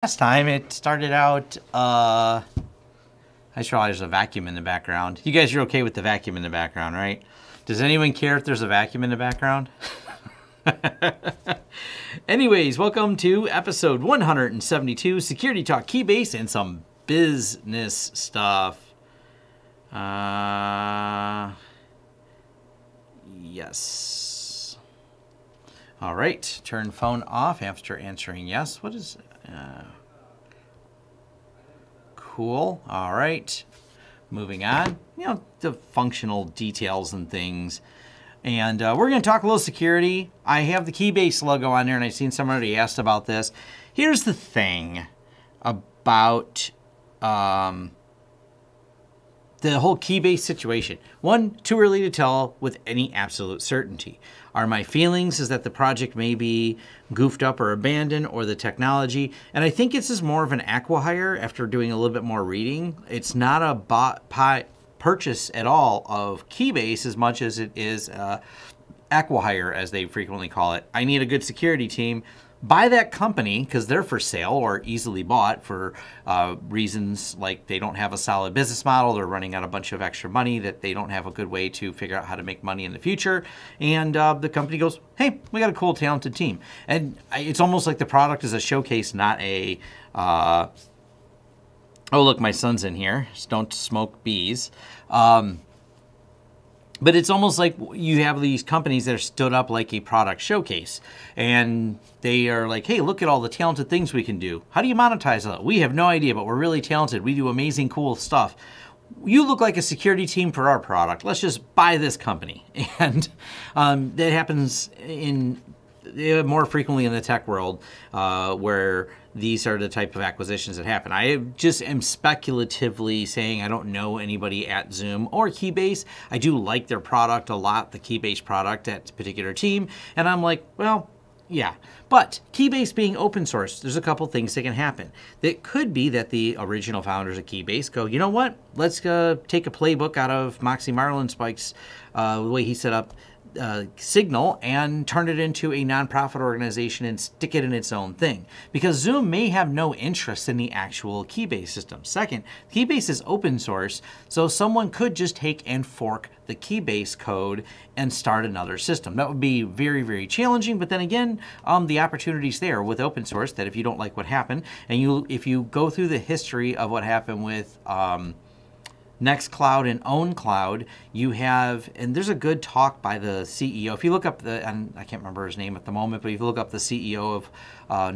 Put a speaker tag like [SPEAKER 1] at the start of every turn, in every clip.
[SPEAKER 1] Last time it started out, I just realized there's a vacuum in the background. You guys are okay with the vacuum in the background, right? Does anyone care if there's a vacuum in the background? Anyways, welcome to episode 172, Security Talk Keybase and some business stuff. Yes. All right, turn phone off after answering yes. What is... cool. All right. Moving on. You know, the functional details and things. And we're going to talk a little security. I have the Keybase logo on there, and I've seen somebody asked about this. Here's the thing about the whole Keybase situation. One, too early to tell with any absolute certainty. Are my feelings is that the project may be goofed up or abandoned, or the technology? And I think this is more of an acqui-hire after doing a little bit more reading. It's not a purchase at all of Keybase as much as it is acqui-hire, as they frequently call it. I need a good security team. Buy that company because they're for sale or easily bought for reasons like they don't have a solid business model, they're running out a bunch of extra money, that they don't have a good way to figure out how to make money in the future, and the company goes, hey, we got a cool, talented team. And it's almost like the product is a showcase, not a, oh, look, my son's in here, just don't smoke bees. But it's almost like you have these companies that are stood up like a product showcase. And they are like, hey, look at all the talented things we can do. How do you monetize that? We have no idea, but we're really talented. We do amazing, cool stuff. You look like a security team for our product. Let's just buy this company. And that happens more frequently in the tech world, where these are the type of acquisitions that happen. I just am speculatively saying I don't know anybody at Zoom or Keybase. I do like their product a lot, the Keybase product, that particular team. And I'm like, well, yeah. But Keybase being open source, there's a couple things that can happen. It could be that the original founders of Keybase go, you know what? Let's take a playbook out of Moxie Marlinspike's the way he set up Signal and turn it into a nonprofit organization and stick it in its own thing. Because Zoom may have no interest in the actual Keybase system. Second, Keybase is open source, so someone could just take and fork the Keybase code and start another system. That would be very, very challenging, but then again, the opportunity's there with open source, that if you don't like what happened, and if you go through the history of what happened with Nextcloud and OwnCloud, you have, and there's a good talk by the CEO. If you look up and I can't remember his name at the moment, but if you look up the CEO of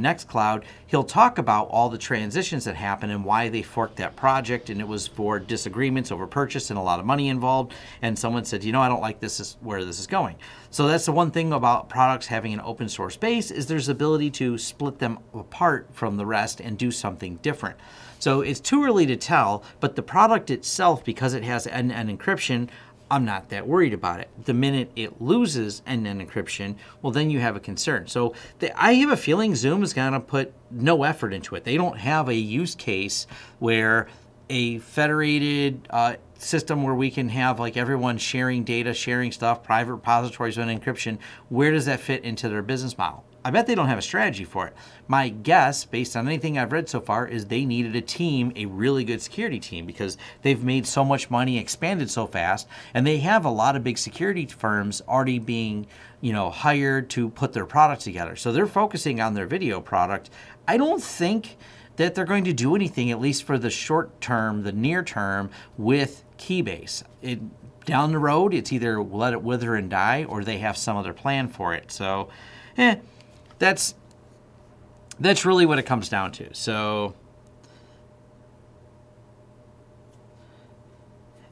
[SPEAKER 1] Nextcloud, he'll talk about all the transitions that happened and why they forked that project, and it was for disagreements over purchase and a lot of money involved, and someone said, you know, I don't like this is where this is going. So that's the one thing about products having an open source base, is there's the ability to split them apart from the rest and do something different. So it's too early to tell, but the product itself, because it has end-to-end encryption, I'm not that worried about it. The minute it loses end-to-end encryption, well, then you have a concern. So I have a feeling Zoom is going to put no effort into it. They don't have a use case where a federated system where we can have like everyone sharing data, sharing stuff, private repositories on encryption. Where does that fit into their business model? I bet they don't have a strategy for it. My guess, based on anything I've read so far, is they needed a team, a really good security team, because they've made so much money, expanded so fast, and they have a lot of big security firms already being, hired to put their products together. So they're focusing on their video product. I don't think that they're going to do anything, at least for the short term, the near term, with Keybase. Down the road, it's either let it wither and die, or they have some other plan for it. So, that's really what it comes down to. So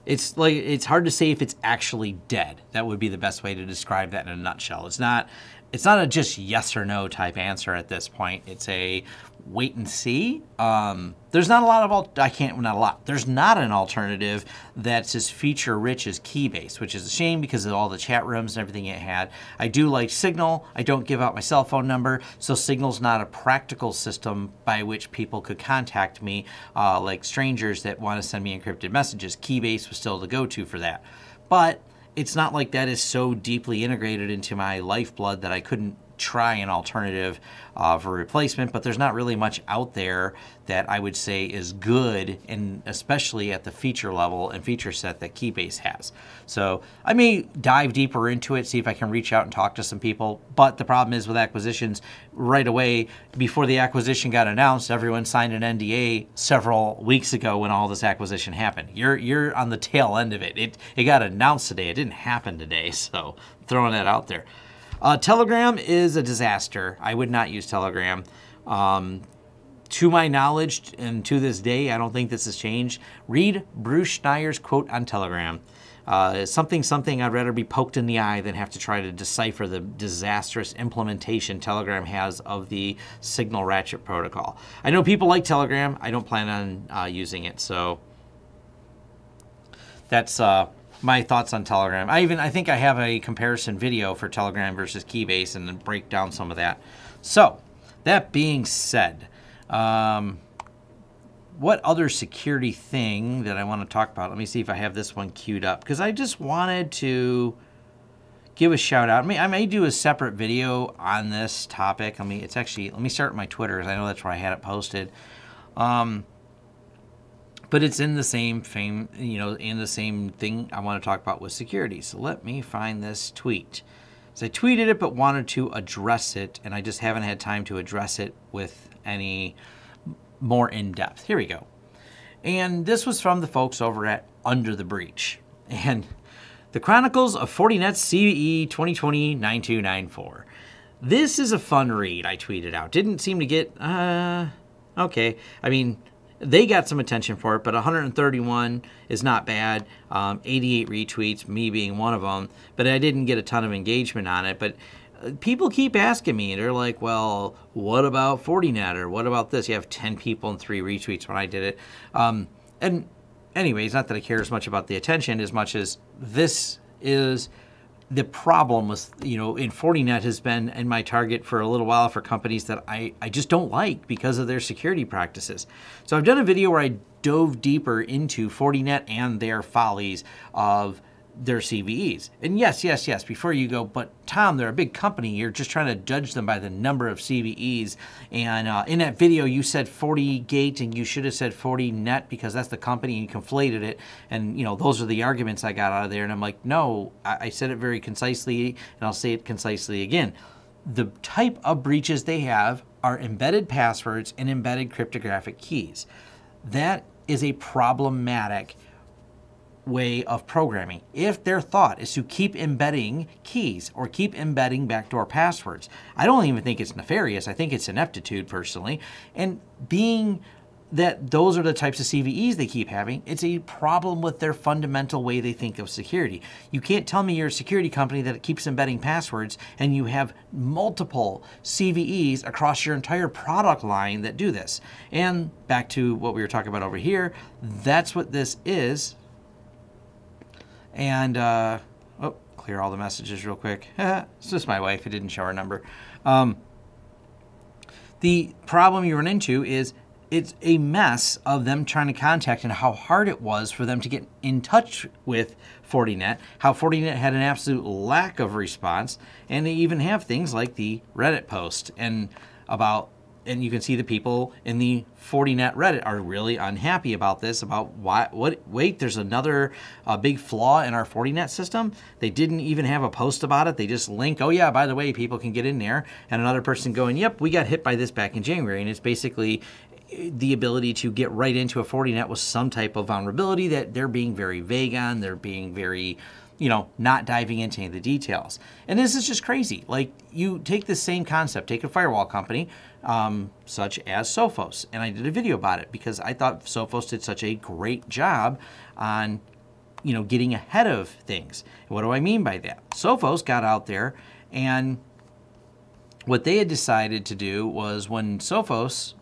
[SPEAKER 1] it's hard to say if it's actually dead. That would be the best way to describe that in a nutshell. It's not a just yes or no type answer at this point. It's a wait and see. There's not a lot of there's not an alternative that's as feature rich as Keybase, which is a shame because of all the chat rooms and everything it had. I do like Signal. I don't give out my cell phone number, so Signal's not a practical system by which people could contact me like strangers that want to send me encrypted messages. Keybase was still the go-to for that. But it's not like that is so deeply integrated into my lifeblood that I couldn't try an alternative for replacement, but there's not really much out there that I would say is good, and especially at the feature level and feature set that Keybase has. So I may dive deeper into it, see if I can reach out and talk to some people, but the problem is with acquisitions, right away, before the acquisition got announced, everyone signed an NDA several weeks ago when all this acquisition happened. You're on the tail end of it. It got announced today. It didn't happen today, so throwing that out there. Telegram is a disaster. I would not use Telegram. To my knowledge, and to this day, I don't think this has changed. Read Bruce Schneier's quote on Telegram. Something I'd rather be poked in the eye than have to try to decipher the disastrous implementation Telegram has of the signal ratchet protocol. I know people like Telegram. I don't plan on using it, so that's my thoughts on Telegram. I think I have a comparison video for Telegram versus Keybase and then break down some of that. So, that being said, what other security thing that I want to talk about? Let me see if I have this one queued up, because I just wanted to give a shout out. I may do a separate video on this topic. Let me start with my Twitter, because I know that's where I had it posted. But it's in the same thing, in the same thing I want to talk about with security. So let me find this tweet. So I tweeted it, but wanted to address it, and I just haven't had time to address it with any more in-depth. Here we go. And this was from the folks over at Under the Breach. And the Chronicles of Fortinet's CVE 2020-9294. This is a fun read, I tweeted out. Didn't seem to get, okay. I mean, they got some attention for it, but 131 is not bad. 88 retweets, me being one of them. But I didn't get a ton of engagement on it. But people keep asking me, and they're like, well, what about Fortinet, or what about this? You have 10 people and 3 retweets when I did it. And anyways, not that I care as much about the attention as much as this is the problem with, in Fortinet has been in my target for a little while for companies that I just don't like because of their security practices. So I've done a video where I dove deeper into Fortinet and their follies of their CVEs. And yes, before you go, but Tom, they're a big company. You're just trying to judge them by the number of CVEs. And in that video, you said FortiGate, and you should have said Fortinet because that's the company, and you conflated it. And, those are the arguments I got out of there. And I'm like, no, I said it very concisely, and I'll say it concisely again. The type of breaches they have are embedded passwords and embedded cryptographic keys. That is a problematic way of programming. If their thought is to keep embedding keys or keep embedding backdoor passwords, I don't even think it's nefarious. I think it's ineptitude, personally. And being that those are the types of CVEs they keep having, it's a problem with their fundamental way they think of security. You can't tell me you're a security company that keeps embedding passwords and you have multiple CVEs across your entire product line that do this. And back to what we were talking about over here, that's what this is. And, clear all the messages real quick. It's just my wife. It didn't show her number. The problem you run into is it's a mess of them trying to contact and how hard it was for them to get in touch with Fortinet, how Fortinet had an absolute lack of response, and they even have things like the Reddit post and you can see the people in the Fortinet Reddit are really unhappy about this, about wait, there's another big flaw in our Fortinet system. They didn't even have a post about it. They just link, oh yeah, by the way, people can get in there. And another person going, yep, we got hit by this back in January. And it's basically the ability to get right into a Fortinet with some type of vulnerability that they're being very vague on. They're being very, not diving into any of the details. And this is just crazy. Like, you take the same concept, take a firewall company, such as Sophos. And I did a video about it because I thought Sophos did such a great job on, getting ahead of things. And what do I mean by that? Sophos got out there, and what they had decided to do was when Sophos,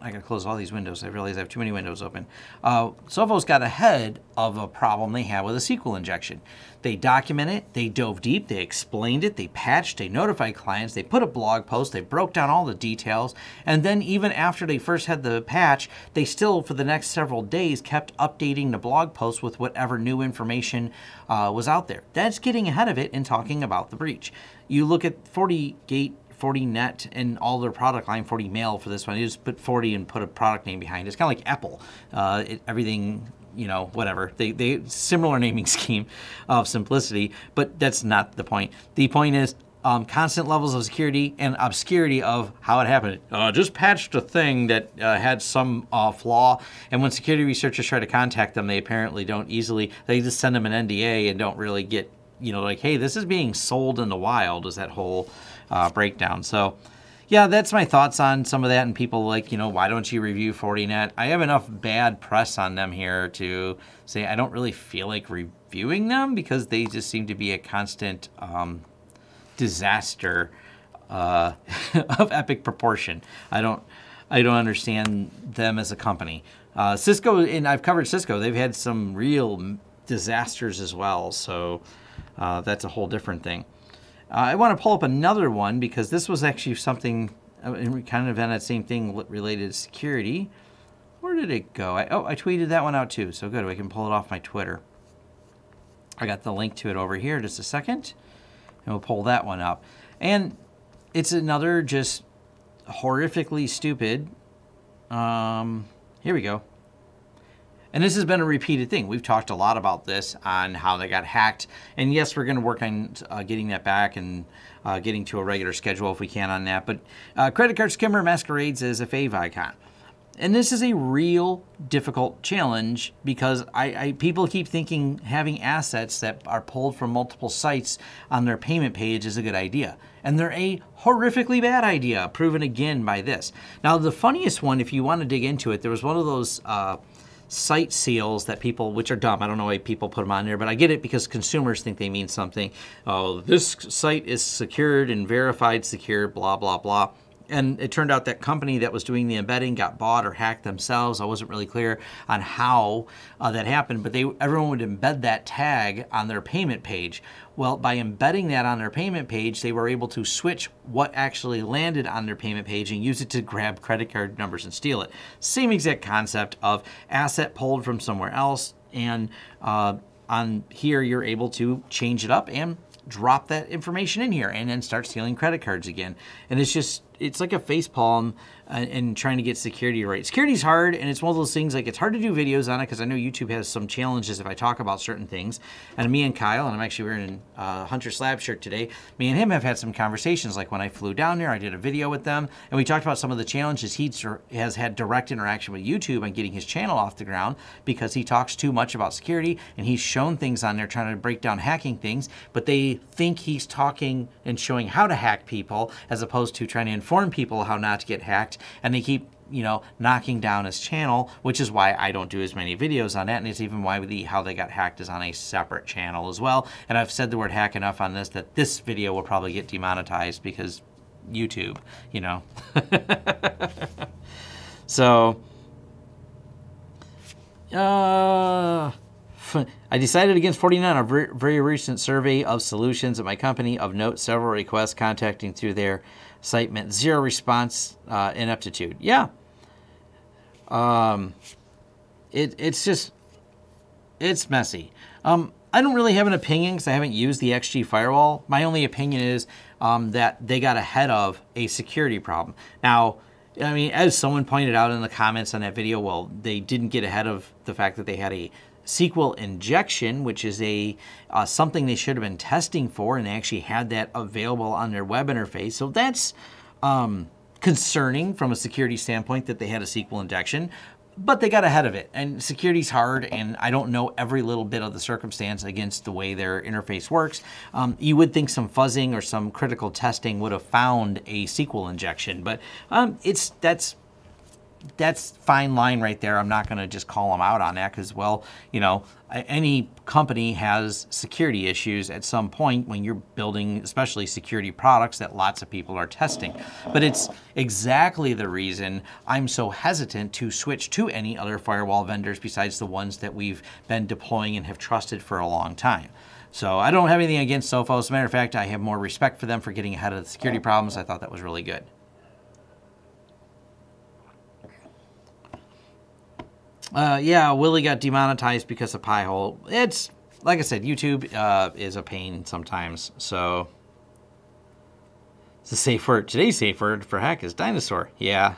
[SPEAKER 1] I gotta close all these windows. I realize I have too many windows open. Sophos got ahead of a problem they had with a SQL injection. They documented it, they dove deep, they explained it, they patched, they notified clients, they put a blog post, they broke down all the details, and then even after they first had the patch, they still, for the next several days, kept updating the blog post with whatever new information was out there. That's getting ahead of it and talking about the breach. You look at 40net in all their product line, 40 mail for this one. You just put 40 and put a product name behind it. It's kind of like Apple. Everything, you know, whatever. They similar naming scheme of simplicity, but that's not the point. The point is constant levels of security and obscurity of how it happened. Just patched a thing that had some flaw, and when security researchers try to contact them, they apparently don't easily. They just send them an NDA and don't really get, you know, like, hey, this is being sold in the wild, is that whole breakdown. So yeah, that's my thoughts on some of that, and people like, you know, why don't you review 40net? I have enough bad press on them here to say I don't really feel like reviewing them because they just seem to be a constant disaster of epic proportion. I don't understand them as a company. Cisco, and I've covered Cisco, they've had some real disasters as well, so that's a whole different thing. I want to pull up another one because this was actually something kind of in that same thing related to security. Where did it go? I tweeted that one out too, so good. I can pull it off my Twitter. I got the link to it over here. Just a second. And we'll pull that one up. And it's another just horrifically stupid. Here we go. And this has been a repeated thing. We've talked a lot about this on how they got hacked. And yes, we're going to work on getting that back and getting to a regular schedule if we can on that. But credit card skimmer masquerades as a fave icon. And this is a real difficult challenge because people keep thinking having assets that are pulled from multiple sites on their payment page is a good idea. And they're a horrifically bad idea, proven again by this. Now, the funniest one, if you want to dig into it, there was one of those site seals that people, which are dumb. I don't know why people put them on there, but I get it because consumers think they mean something. Oh, this site is secured and verified secure, blah, blah, blah. And it turned out that company that was doing the embedding got bought or hacked themselves. I wasn't really clear on how that happened, but everyone would embed that tag on their payment page. Well, by embedding that on their payment page, they were able to switch what actually landed on their payment page and use it to grab credit card numbers and steal it. Same exact concept of asset pulled from somewhere else, and on here you're able to change it up and drop that information in here and then start stealing credit cards again. And it's like a facepalm and trying to get security right. Security's hard, and it's one of those things, like, it's hard to do videos on it because I know YouTube has some challenges if I talk about certain things. And me and Kyle, and I'm actually wearing a Hunter Slab shirt today, me and him have had some conversations. Like when I flew down there, I did a video with them, and we talked about some of the challenges he has had direct interaction with YouTube on getting his channel off the ground because he talks too much about security, and he's shown things on there trying to break down hacking things, but they think he's talking and showing how to hack people as opposed to trying to inform people how not to get hacked. And they keep, you know, knocking down his channel, which is why I don't do as many videos on that. And it's even why the how they got hacked is on a separate channel as well. And I've said the word hack enough on this that this video will probably get demonetized because YouTube, you know. So, I decided against 49 on a very recent survey of solutions at my company. Of note, several requests contacting through their site meant zero response ineptitude. Yeah. It's messy. I don't really have an opinion because I haven't used the XG firewall. My only opinion is that they got ahead of a security problem. Now, I mean, as someone pointed out in the comments on that video, well, they didn't get ahead of the fact that they had a SQL injection, which is something they should have been testing for, and they actually had that available on their web interface. So that's concerning from a security standpoint that they had a SQL injection, but they got ahead of it. And security's hard, and I don't know every little bit of the circumstance against the way their interface works. You would think some fuzzing or some critical testing would have found a SQL injection, but that's fine line right there. I'm not going to just call them out on that because, well, you know, any company has security issues at some point when you're building, especially security products that lots of people are testing. But it's exactly the reason I'm so hesitant to switch to any other firewall vendors besides the ones that we've been deploying and have trusted for a long time. So I don't have anything against Sophos. As a matter of fact, I have more respect for them for getting ahead of the security problems. I thought that was really good. Yeah, Willie got demonetized because of Pi-hole. It's, like I said, YouTube is a pain sometimes. So It's a safe word. Today's safe word for hack is dinosaur. Yeah.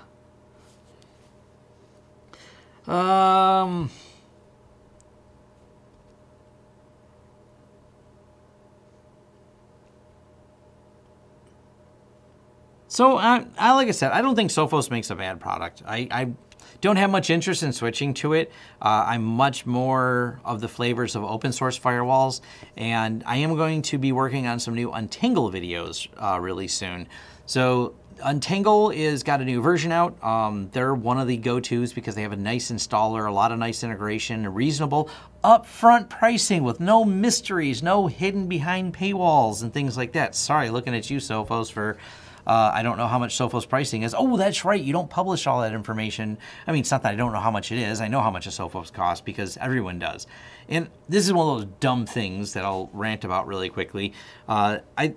[SPEAKER 1] So, like I said, I don't think Sophos makes a bad product. I don't have much interest in switching to it. I'm much more of the flavors of open source firewalls, and I am going to be working on some new Untangle videos really soon. So Untangle is got a new version out. They're one of the go-tos because they have a nice installer, a lot of nice integration, and reasonable upfront pricing with no mysteries, no hidden behind paywalls and things like that. Sorry, looking at you, Sophos, for I don't know how much Sophos pricing is. Oh, that's right. You don't publish all that information. I mean, it's not that I don't know how much it is. I know how much a Sophos costs because everyone does. And this is one of those dumb things that I'll rant about really quickly.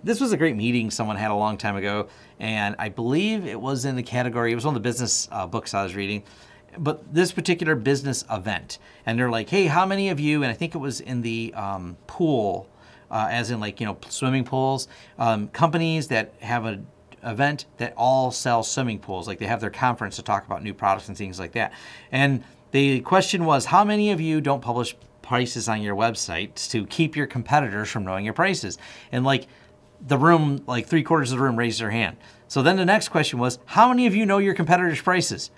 [SPEAKER 1] This was a great meeting someone had a long time ago, and I believe it was in the category, it was one of the business books I was reading, but this particular business event. And they're like, hey, how many of you, and I think it was in the pool, as in like, you know, swimming pools, companies that have a event that all sell swimming pools, like they have their conference to talk about new products and things like that. And the question was, how many of you don't publish prices on your websites to keep your competitors from knowing your prices? And like the room, like 3/4 of the room raised their hand. So then the next question was, how many of you know your competitors' prices?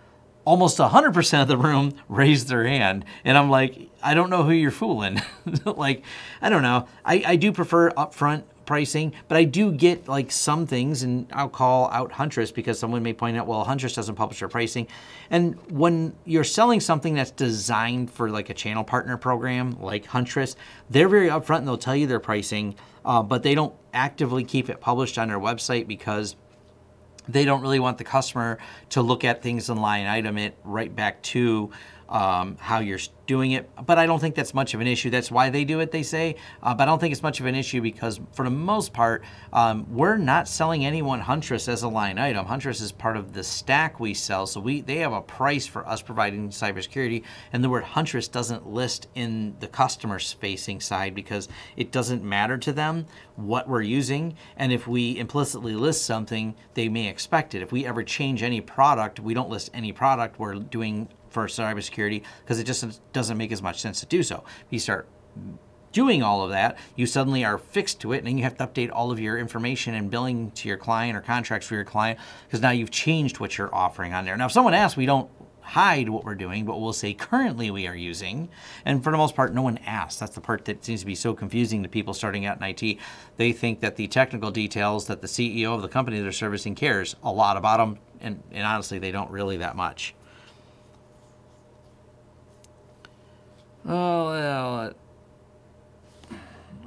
[SPEAKER 1] Almost 100% of the room raised their hand. And I'm like, I don't know who you're fooling. Like, I don't know. I do prefer upfront pricing, but I do get like some things, and I'll call out Huntress because someone may point out, well, Huntress doesn't publish their pricing. And when you're selling something that's designed for like a channel partner program like Huntress, they're very upfront and they'll tell you their pricing, but they don't actively keep it published on their website because they don't really want the customer to look at things and line item it right back to how you're doing it. But I don't think that's much of an issue. That's why they do it, they say. But I don't think it's much of an issue because for the most part, we're not selling anyone Huntress as a line item. Huntress is part of the stack we sell. So they have a price for us providing cybersecurity. And the word Huntress doesn't list in the customer's facing side because it doesn't matter to them what we're using. And if we implicitly list something, they may expect it. If we ever change any product, we don't list any product we're doing for cybersecurity because it just doesn't make as much sense to do so. If you start doing all of that, you suddenly are fixed to it, and then you have to update all of your information and billing to your client or contracts for your client because now you've changed what you're offering on there. Now, if someone asks, we don't hide what we're doing, but we'll say currently we are using, and for the most part, no one asks. That's the part that seems to be so confusing to people starting out in IT. They think that the technical details that the CEO of the company they're servicing cares a lot about them, and honestly, they don't really that much. Oh, well,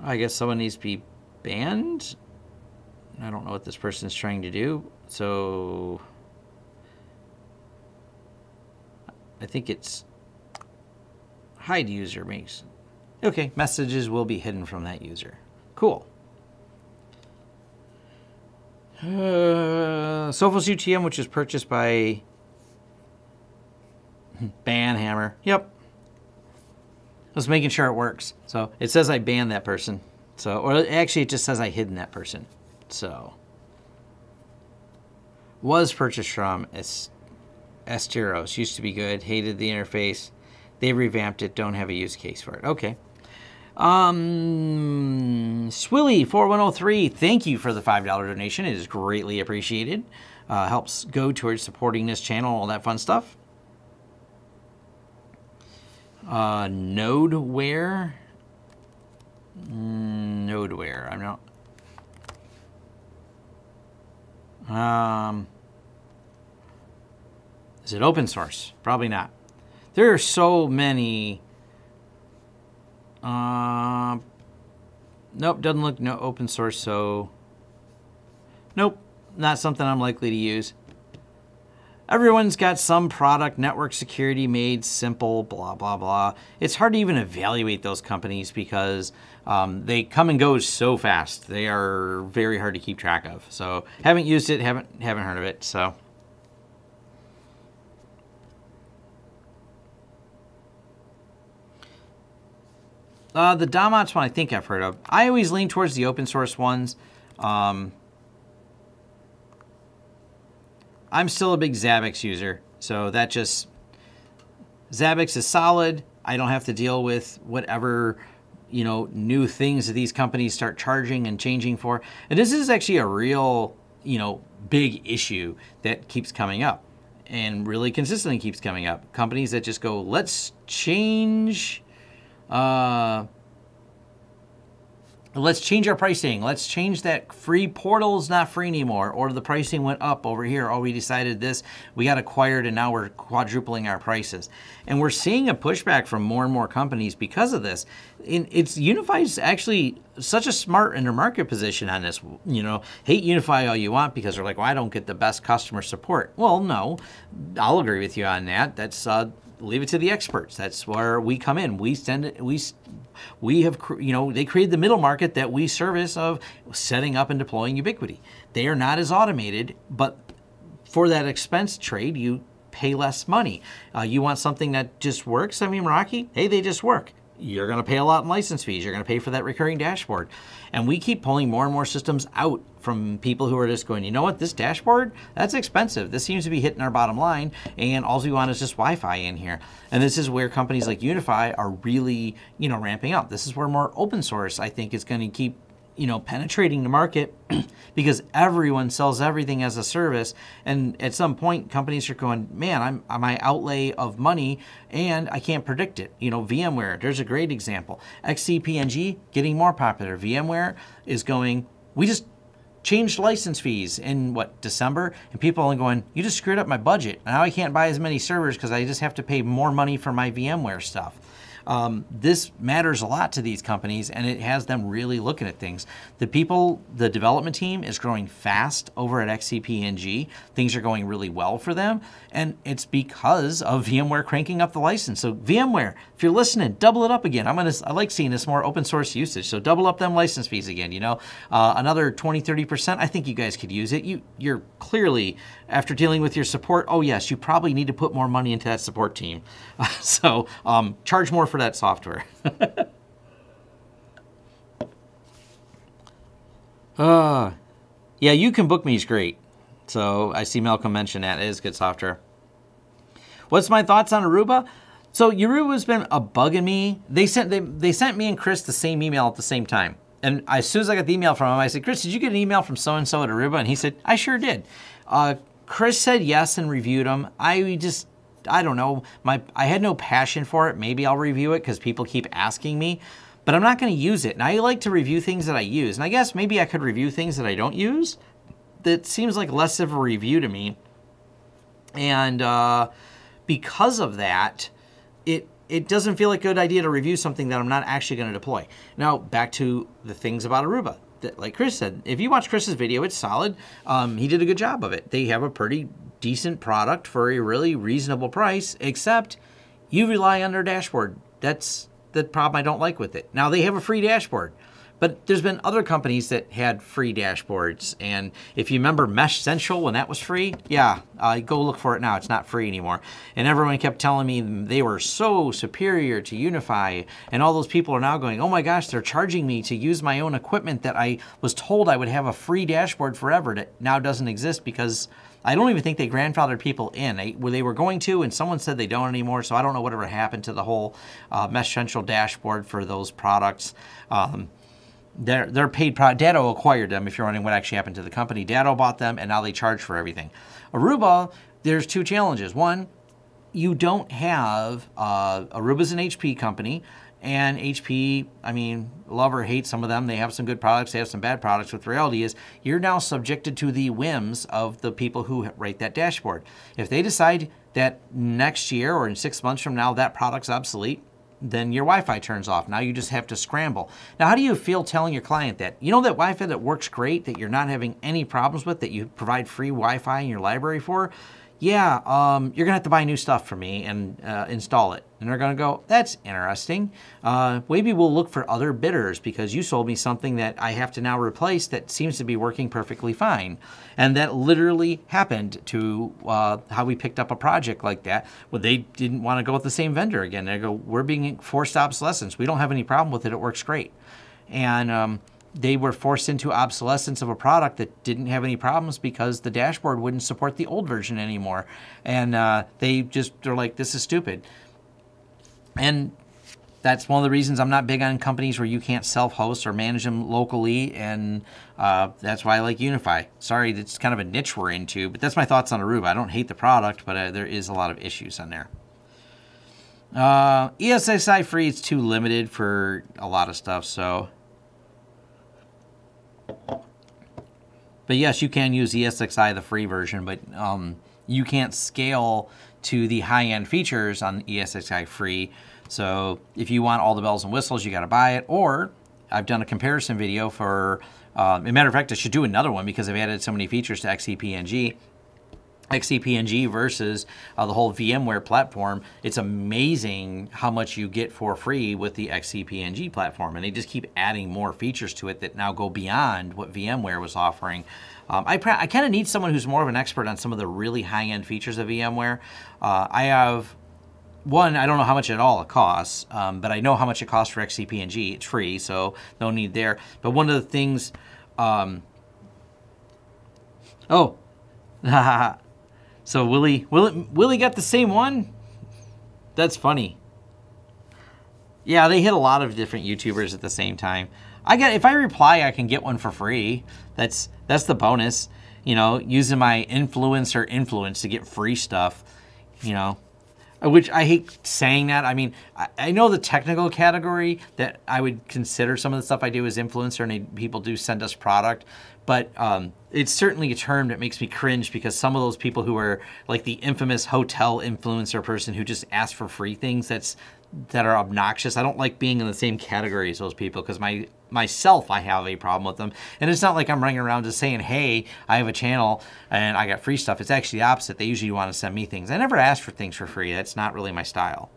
[SPEAKER 1] I guess someone needs to be banned. I don't know what this person is trying to do. So I think it's hide user makes. Okay, messages will be hidden from that user. Cool. Sophos UTM, which is purchased by Banhammer. Yep. I was making sure it works. So it says I banned that person. So, or actually it just says I hidden that person. So, was purchased from Esteros. Used to be good. Hated the interface. They revamped it. Don't have a use case for it. Okay. Swilly4103, thank you for the $5 donation. It is greatly appreciated. Helps go towards supporting this channel, all that fun stuff. Nodeware. Nodeware. I'm not. Is it open source? Probably not. There are so many. Nope, doesn't look no open source. So, nope, not something I'm likely to use. Everyone's got some product, network security made simple, blah, blah, blah. It's hard to even evaluate those companies because they come and go so fast. They are very hard to keep track of. So haven't used it, haven't heard of it. So the Damots one I think I've heard of. I always lean towards the open source ones. I'm still a big Zabbix user, so that just, Zabbix is solid. I don't have to deal with whatever, new things that these companies start charging and changing for. And this is actually a real, big issue that keeps coming up and really consistently keeps coming up. Companies that just go, let's change our pricing. Let's change that free portal's not free anymore, or the pricing went up over here. Oh, we decided this, we got acquired and now we're quadrupling our prices. And we're seeing a pushback from more and more companies because of this. UniFi's actually such a smart in their market position on this. Hate UniFi all you want because they're like, well, I don't get the best customer support. Well, no, I'll agree with you on that. That's leave it to the experts. That's where we come in. We have, they created the middle market that we service of setting up and deploying Ubiquiti. They are not as automated, but for that expense trade, you pay less money. You want something that just works? I mean, Rocky, hey, they just work. You're going to pay a lot in license fees. You're going to pay for that recurring dashboard. And we keep pulling more and more systems out from people who are just going, you know what, this dashboard, that's expensive. This seems to be hitting our bottom line, and all we want is just Wi-Fi in here. And this is where companies like UniFi are really, ramping up. This is where more open source, I think, is going to keep penetrating the market because everyone sells everything as a service. And at some point, companies are going, man, my outlay of money and I can't predict it. VMware, there's a great example. XCP-ng getting more popular. VMware is going, we just changed license fees in December, and people are going, you just screwed up my budget. Now I can't buy as many servers because I just have to pay more money for my VMware stuff. This matters a lot to these companies, and it has them really looking at things. The development team is growing fast over at XCP-ng. Things are going really well for them, and it's because of VMware cranking up the license. So VMware, if you're listening, double it up again. I like seeing this more open source usage, so double up them license fees again. Another 20-30%. I think you guys could use it. You're clearly, after dealing with your support, oh yes, you probably need to put more money into that support team. So charge more for that software. Yeah, You Can Book Me is great. So I see Malcolm mention that. It is good software. What's my thoughts on Aruba? So Aruba's been bugging me. They sent me and Chris the same email at the same time. And as soon as I got the email from him, I said, Chris, did you get an email from so-and-so at Aruba? And he said, I sure did. Chris said yes and reviewed them. I don't know. I had no passion for it. Maybe I'll review it because people keep asking me, but I'm not going to use it. And I like to review things that I use. And I guess maybe I could review things that I don't use. That seems like less of a review to me. And because of that, it doesn't feel like a good idea to review something that I'm not actually going to deploy. Now, back to the things about Aruba. Like Chris said, if you watch Chris's video, it's solid. He did a good job of it. They have a pretty decent product for a really reasonable price, except you rely on their dashboard. That's the problem I don't like with it. Now, they have a free dashboard, but there's been other companies that had free dashboards. And if you remember Mesh Central, when that was free, yeah, go look for it now. It's not free anymore. And everyone kept telling me they were so superior to UniFi. And all those people are now going, oh my gosh, they're charging me to use my own equipment that I was told I would have a free dashboard forever that now doesn't exist because I don't even think they grandfathered people in. They were going to, and someone said they don't anymore, so I don't know whatever happened to the whole Mesh Central dashboard for those products. They're paid product. Datto acquired them, if you're wondering what actually happened to the company. Datto bought them, and now they charge for everything. Aruba, there's two challenges. One, you don't have, Aruba's an HP company, and HP, I mean, love or hate some of them. They have some good products. They have some bad products. But the reality is you're now subjected to the whims of the people who write that dashboard. If they decide that next year or in 6 months from now that product's obsolete, then your Wi-Fi turns off. Now you just have to scramble. Now, how do you feel telling your client that? You know that Wi-Fi that works great, that you're not having any problems with, that you provide free Wi-Fi in your library for? Yeah, you're going to have to buy new stuff for me and install it. And they're going to go, that's interesting. Maybe we'll look for other bidders because you sold me something that I have to now replace that seems to be working perfectly fine. And that literally happened to how we picked up a project like that. Well, they didn't want to go with the same vendor again. They go, we're being forced obsolescence. We don't have any problem with it. It works great. And they were forced into obsolescence of a product that didn't have any problems because the dashboard wouldn't support the old version anymore. And they're like, this is stupid. And that's one of the reasons I'm not big on companies where you can't self-host or manage them locally, and that's why I like UniFi. Sorry, it's kind of a niche we're into, but that's my thoughts on Aruba. I don't hate the product, but there is a lot of issues on there. ESXi free is too limited for a lot of stuff, so. But yes, you can use ESXi, the free version, but you can't scale to the high-end features on ESXi free. So if you want all the bells and whistles, you got to buy it. Or I've done a comparison video for, as a matter of fact, I should do another one because I've added so many features to XCP-ng. XCP-ng versus the whole VMware platform. It's amazing how much you get for free with the XCP-ng platform. And they just keep adding more features to it that now go beyond what VMware was offering. I kind of need someone who's more of an expert on some of the really high-end features of VMware. I have... One, I don't know how much at all it costs, but I know how much it costs for XCP-ng. It's free, so no need there. But one of the things... so Willie got the same one? That's funny. Yeah, they hit a lot of different YouTubers at the same time. If I reply, I can get one for free. That's the bonus. You know, using my influencer influence to get free stuff, you know. Which I hate saying that. I mean, I know the technical category that I would consider some of the stuff I do as influencer, and people do send us product. But it's certainly a term that makes me cringe because some of those people who are like the infamous hotel influencer person who just asks for free things that are obnoxious. I don't like being in the same category as those people because myself, I have a problem with them. And it's not like I'm running around just saying, hey, I have a channel and I got free stuff. It's actually the opposite. They usually want to send me things. I never ask for things for free. That's not really my style.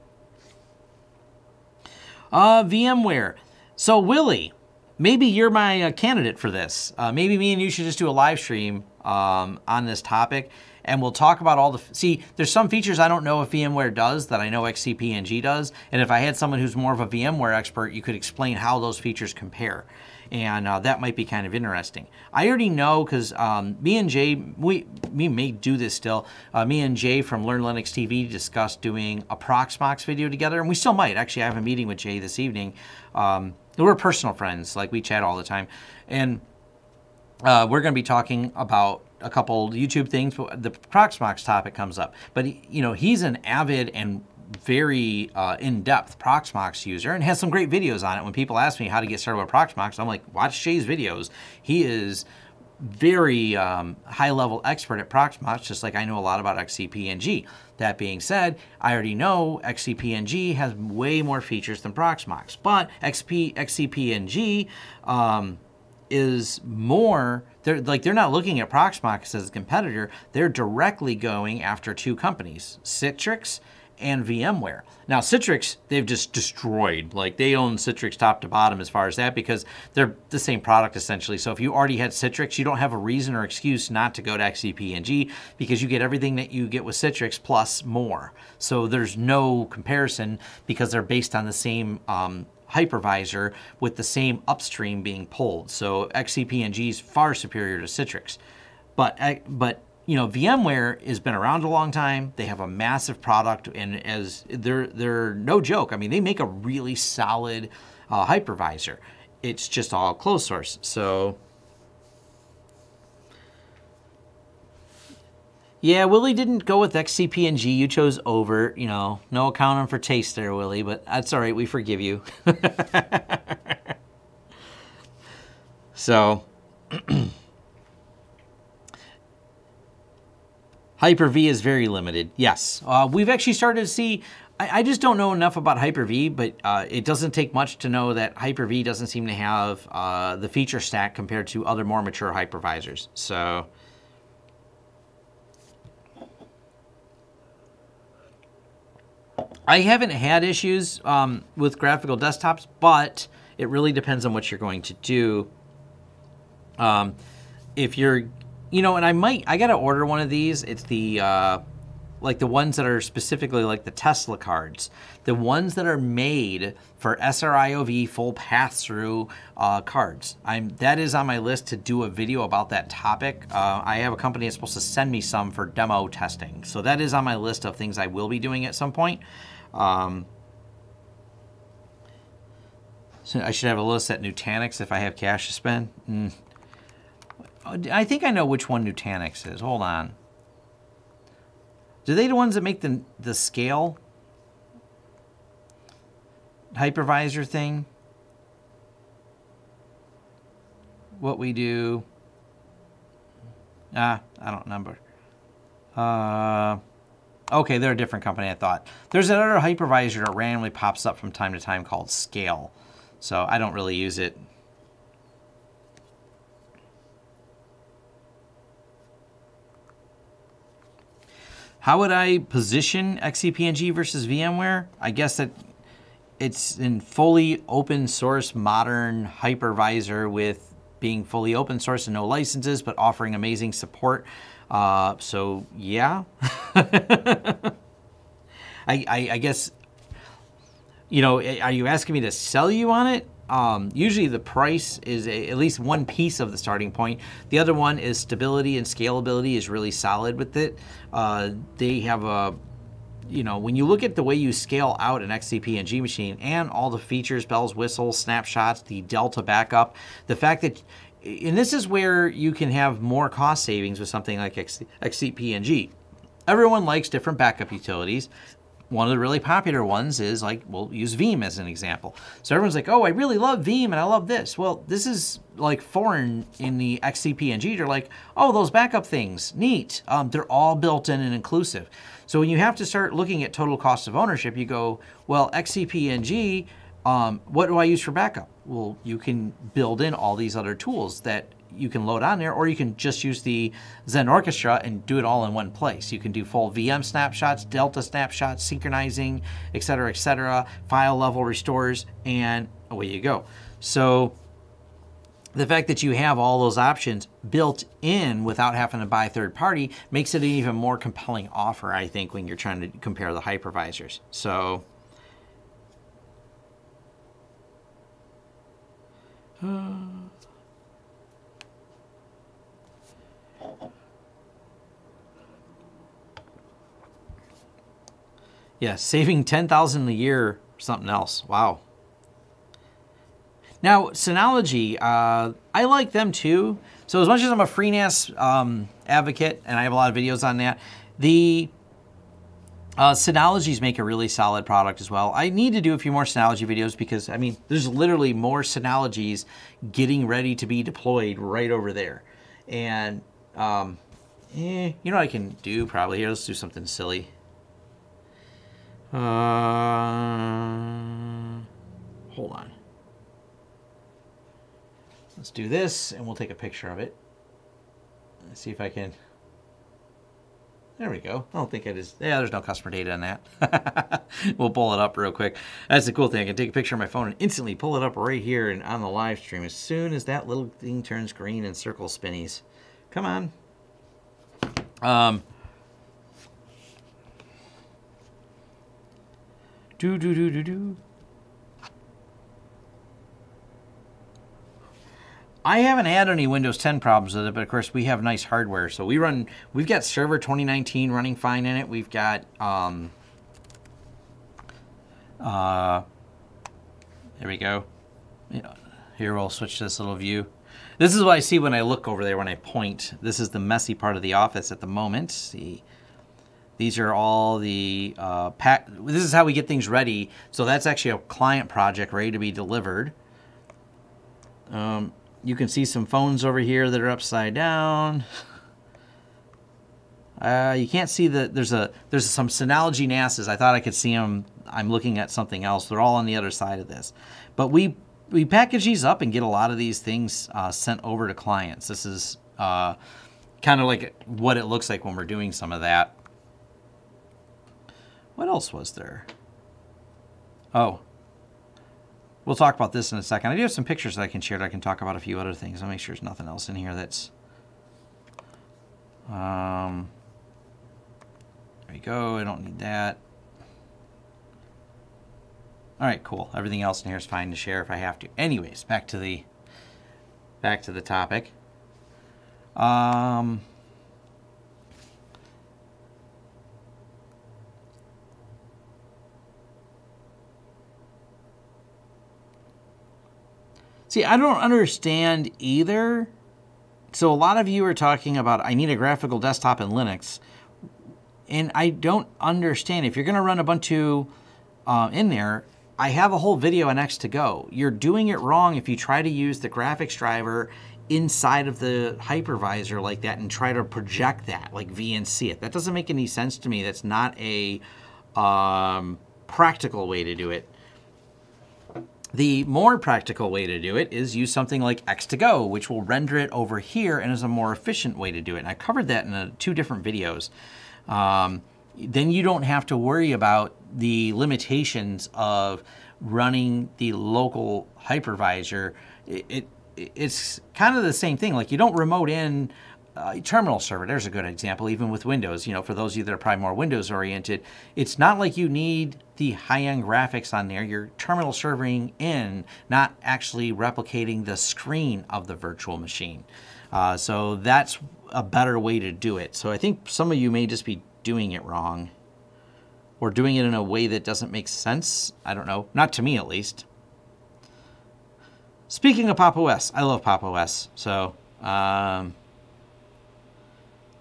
[SPEAKER 1] VMware. So Willie, maybe you're my candidate for this. Maybe me and you should just do a live stream on this topic, and we'll talk about all the... See, there's some features I don't know if VMware does that I know XCP-ng does, and if I had someone who's more of a VMware expert, you could explain how those features compare, and that might be kind of interesting. I already know because me and Jay, we may do this still. Me and Jay from Learn Linux TV discussed doing a Proxmox video together, and we still might. Actually, I have a meeting with Jay this evening. We're personal friends, like we chat all the time, and we're going to be talking about a couple YouTube things. The Proxmox topic comes up, but you know, he's an avid and very in-depth Proxmox user and has some great videos on it. When people ask me how to get started with Proxmox, I'm like, watch Jay's videos. He is very high-level expert at Proxmox, just like I know a lot about XCP-ng. That being said, I already know XCP-ng has way more features than Proxmox, but XCP-ng is more... They're not looking at Proxmox as a competitor. They're directly going after two companies, Citrix and VMware. Now, Citrix, they've just destroyed. Like, they own Citrix top to bottom as far as that because they're the same product, essentially. So if you already had Citrix, you don't have a reason or excuse not to go to XCP-ng because you get everything that you get with Citrix plus more. So there's no comparison because they're based on the same hypervisor with the same upstream being pulled. So XCP-ng is far superior to Citrix. But you know, VMware has been around a long time. They have a massive product, and as they're no joke. I mean, they make a really solid hypervisor. It's just all closed source. So yeah, Willie didn't go with XCP-ng. You chose over. You know, no accounting for taste there, Willie, but that's all right. We forgive you. So Hyper-V is very limited. Yes, we've actually started to see. I just don't know enough about Hyper-V, but it doesn't take much to know that Hyper-V doesn't seem to have the feature stack compared to other more mature hypervisors. So I haven't had issues with graphical desktops, but it really depends on what you're going to do. If you're, you know, and I got to order one of these. It's the like the ones that are specifically like the Tesla cards, the ones that are made for SRIOV full pass-through cards. That is on my list to do a video about that topic. I have a company that's supposed to send me some for demo testing. So that is on my list of things I will be doing at some point. So I should have a list at Nutanix if I have cash to spend. I think I know which one Nutanix is. Hold on. Do they the ones that make the scale hypervisor thing? What we do? I don't remember. Okay, they're a different company, I thought. There's another hypervisor that randomly pops up from time to time called Scale. So I don't really use it. How would I position XCP-ng versus VMware? I guess that it's in fully open source, modern hypervisor with being fully open source and no licenses, but offering amazing support. So yeah, I guess, you know, are you asking me to sell you on it? Usually the price is at least one piece of the starting point. The other one is stability and scalability is really solid with it. They have a, you know, when you look at the way you scale out an XCP-ng machine and all the features, bells, whistles, snapshots, the Delta backup, the fact that, and this is where you can have more cost savings with something like XCP-ng. Everyone likes different backup utilities. One of the really popular ones is like, we'll use Veeam as an example. So everyone's like, oh, I really love Veeam and I love this. Well, this is like foreign in the XCP-ng. They're like, oh, those backup things, neat. They're all built in and inclusive. So when you have to start looking at total cost of ownership, you go, well, XCP-ng, what do I use for backup? Well, you can build in all these other tools that you can load on there, or you can just use the Zen Orchestra and do it all in one place. You can do full VM snapshots, Delta snapshots, synchronizing, et cetera, file level restores, and away you go. So the fact that you have all those options built in without having to buy third party makes it an even more compelling offer, I think, when you're trying to compare the hypervisors. So yeah, saving $10,000 a year, something else. Wow. Now, Synology, I like them too. So as much as I'm a Freenas advocate, and I have a lot of videos on that, the Synologies make a really solid product as well. I need to do a few more Synology videos because, I mean, there's literally more Synologies getting ready to be deployed right over there. And, you know what I can do probably here? Let's do something silly. Hold on. Let's do this, and we'll take a picture of it. Let's see if I can. There we go. I don't think it is. Yeah, there's no customer data on that. We'll pull it up real quick. That's the cool thing. I can take a picture of my phone and instantly pull it up right here and on the live stream as soon as that little thing turns green and circle spinnies. Come on. I haven't had any Windows 10 problems with it, but of course we have nice hardware. So we've got Server 2019 running fine in it. We've got, there we go. Here we'll switch to this little view. This is what I see when I look over there when I point. This is the messy part of the office at the moment. See. These are all the this is how we get things ready. So that's actually a client project ready to be delivered. You can see some phones over here that are upside down. You can't see that there's some Synology NASs. I thought I could see them. I'm looking at something else. They're all on the other side of this. But we package these up and get a lot of these things sent over to clients. This is kind of like what it looks like when we're doing some of that. What else was there? Oh, we'll talk about this in a second. I do have some pictures that I can share that I can talk about a few other things. I'll make sure there's nothing else in here that's... There we go. I don't need that. All right, cool. Everything else in here is fine to share if I have to. Anyways, back to the topic. See, I don't understand either. So a lot of you are talking about, I need a graphical desktop in Linux. And I don't understand. If you're going to run Ubuntu in there, I have a whole video on X to go. You're doing it wrong if you try to use the graphics driver inside of the hypervisor like that and try to project that like VNC it. That doesn't make any sense to me. That's not a practical way to do it. The more practical way to do it is use something like X2Go, which will render it over here and is a more efficient way to do it. And I covered that in 2 different videos. Then you don't have to worry about the limitations of running the local hypervisor. It's kind of the same thing. Like you don't remote in a terminal server. There's a good example, even with Windows. You know, for those of you that are probably more Windows oriented, it's not like you need the high-end graphics on there. You're terminal serving in, not actually replicating the screen of the virtual machine. So that's a better way to do it. So I think some of you may just be doing it wrong or doing it in a way that doesn't make sense. I don't know. Not to me, at least. Speaking of Pop! OS, I love Pop! OS. So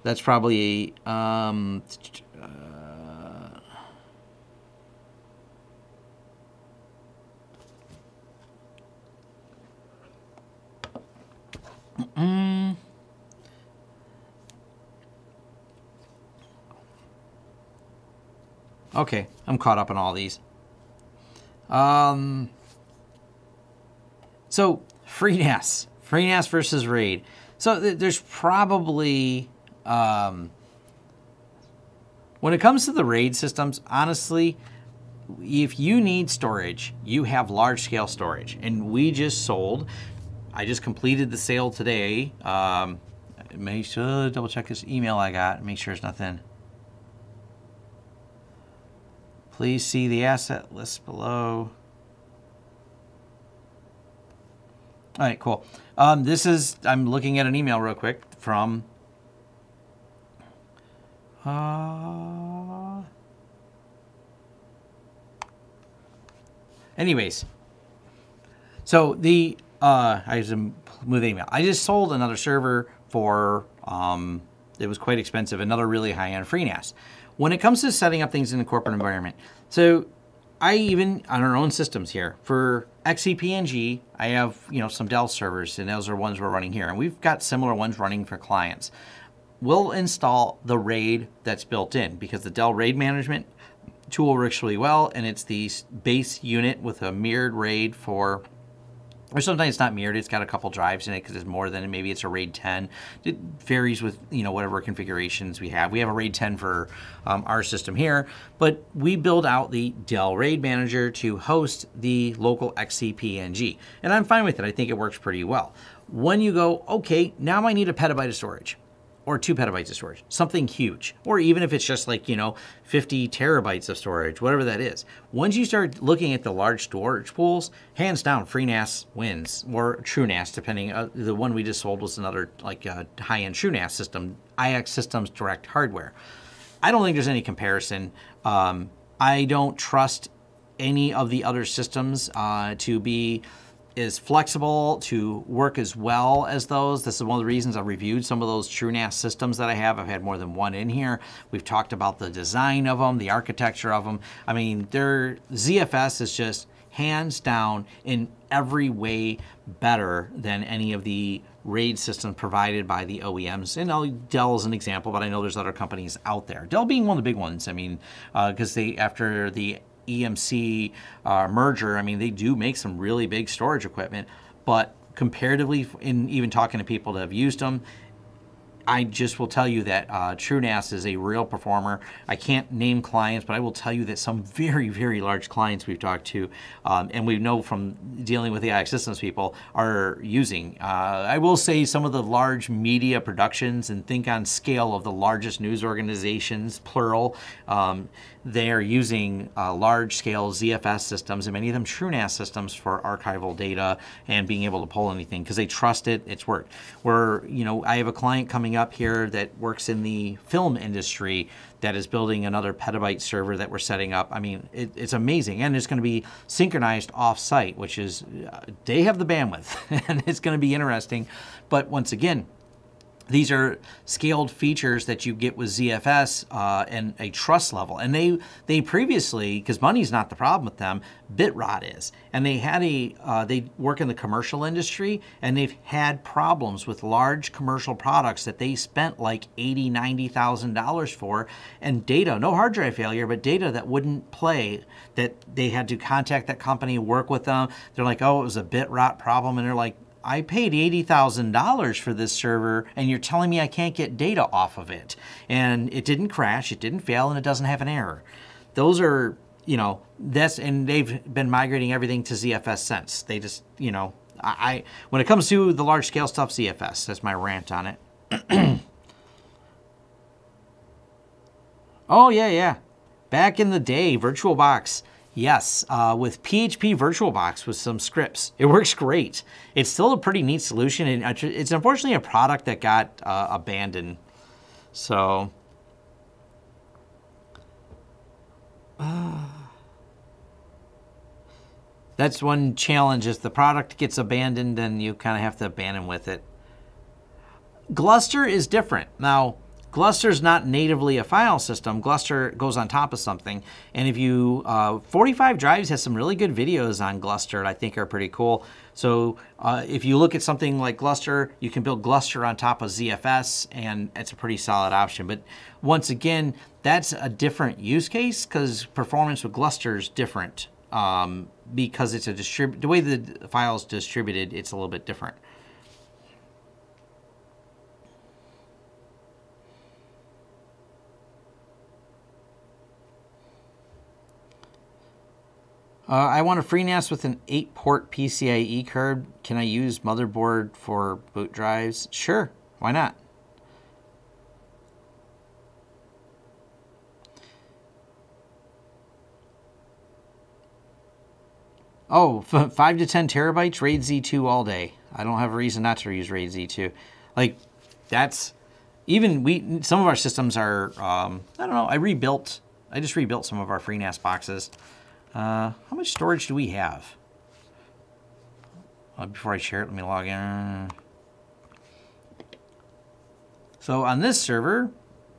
[SPEAKER 1] that's probably okay, I'm caught up on all these. So Freenas versus RAID. So there's probably, when it comes to the RAID systems, honestly, if you need storage, you have large scale storage. And we just sold, I just completed the sale today. Make sure double check this email I got, make sure there's nothing. Please see the asset list below. All right, cool. This is, I'm looking at an email real quick from, anyways. So the, I just move the email. I just sold another server for, it was quite expensive, another really high-end Freenas. When it comes to setting up things in the corporate environment, so I even, on our own systems here, for XCP-NG, I have, you know, some Dell servers, and those are ones we're running here. And we've got similar ones running for clients. We'll install the RAID that's built in, because the Dell RAID management tool works really well, and it's the base unit with a mirrored RAID for, or sometimes it's not mirrored, it's got a couple drives in it because it's more than, maybe it's a RAID 10. It varies with, you know, whatever configurations we have. We have a RAID 10 for our system here, but we build out the Dell RAID manager to host the local XCP-NG. And I'm fine with it. I think it works pretty well. When you go, okay, now I need a petabyte of storage, or 2 petabytes of storage, something huge, or even if it's just like, you know, 50 terabytes of storage, whatever that is. Once you start looking at the large storage pools, hands down, Freenas wins, or TrueNAS, depending. The one we just sold was another like high-end TrueNAS system, IX Systems Direct Hardware. I don't think there's any comparison. I don't trust any of the other systems to be is flexible, to work as well as those. This is one of the reasons I reviewed some of those TrueNAS systems that I have. I've had more than one in here. We've talked about the design of them, the architecture of them. I mean, their ZFS is just hands down in every way better than any of the RAID systems provided by the OEMs. And Dell is an example, but I know there's other companies out there. Dell being one of the big ones. I mean, because they, after the EMC merger, I mean, they do make some really big storage equipment, but comparatively, in even talking to people that have used them, I just will tell you that TrueNAS is a real performer. I can't name clients, but I will tell you that some very, very large clients we've talked to, and we know from dealing with AI systems people, are using. I will say some of the large media productions, and think on scale of the largest news organizations, plural, they are using large-scale ZFS systems, and many of them TrueNAS systems for archival data and being able to pull anything because they trust it. It's worked. I have a client coming up here that works in the film industry that is building another petabyte server that we're setting up. I mean, it's amazing, and it's going to be synchronized off-site, which is they have the bandwidth, and it's going to be interesting. But once again, these are scaled features that you get with ZFS and a trust level. And they previously, because money's not the problem with them, Bitrot is. And they had they work in the commercial industry, and they've had problems with large commercial products that they spent like $80,000, $90,000 for, and data, no hard drive failure, but data that wouldn't play, that they had to contact that company, work with them. They're like, oh, it was a Bitrot problem. And they're like, I paid $80,000 for this server, and you're telling me I can't get data off of it. And it didn't crash, it didn't fail, and it doesn't have an error. Those are, and they've been migrating everything to ZFS since. They just, when it comes to the large scale stuff, ZFS, that's my rant on it. Oh, yeah. Back in the day, VirtualBox. Yes, with PHP VirtualBox with some scripts. It works great. It's still a pretty neat solution, and it's unfortunately a product that got abandoned. So, that's one challenge. If the product gets abandoned, then you kind of have to abandon with it. Gluster is different. Now, Gluster's not natively a file system. Gluster goes on top of something. And if you, 45 Drives has some really good videos on Gluster I think are pretty cool. So if you look at something like Gluster, you can build Gluster on top of ZFS, and it's a pretty solid option. But once again, that's a different use case because performance with Gluster is different because it's the way the file is distributed, it's a little bit different. I want a Freenas with an 8-port PCIe card. Can I use motherboard for boot drives? Sure, why not? Oh, 5 to 10 terabytes, RAID Z2 all day. I don't have a reason not to use RAID Z2. Like, that's, even some of our systems are, I don't know, I just rebuilt some of our Freenas boxes. How much storage do we have? Before I share it, let me log in. So on this server,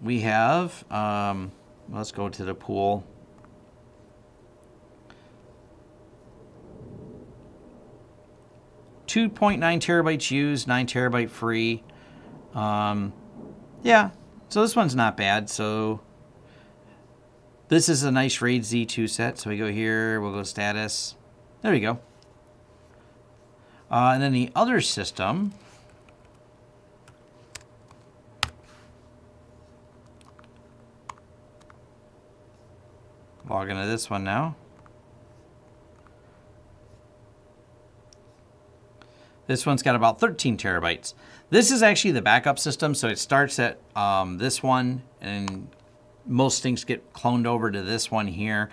[SPEAKER 1] we have, let's go to the pool. .9 terabytes used, 9 terabyte free. Yeah, so this one's not bad. So this is a nice RAID Z2 set. So we go here, we'll go status. There we go. And then the other system, log into this one now. This one's got about 13 terabytes. This is actually the backup system, so it starts at this one, and most things get cloned over to this one here.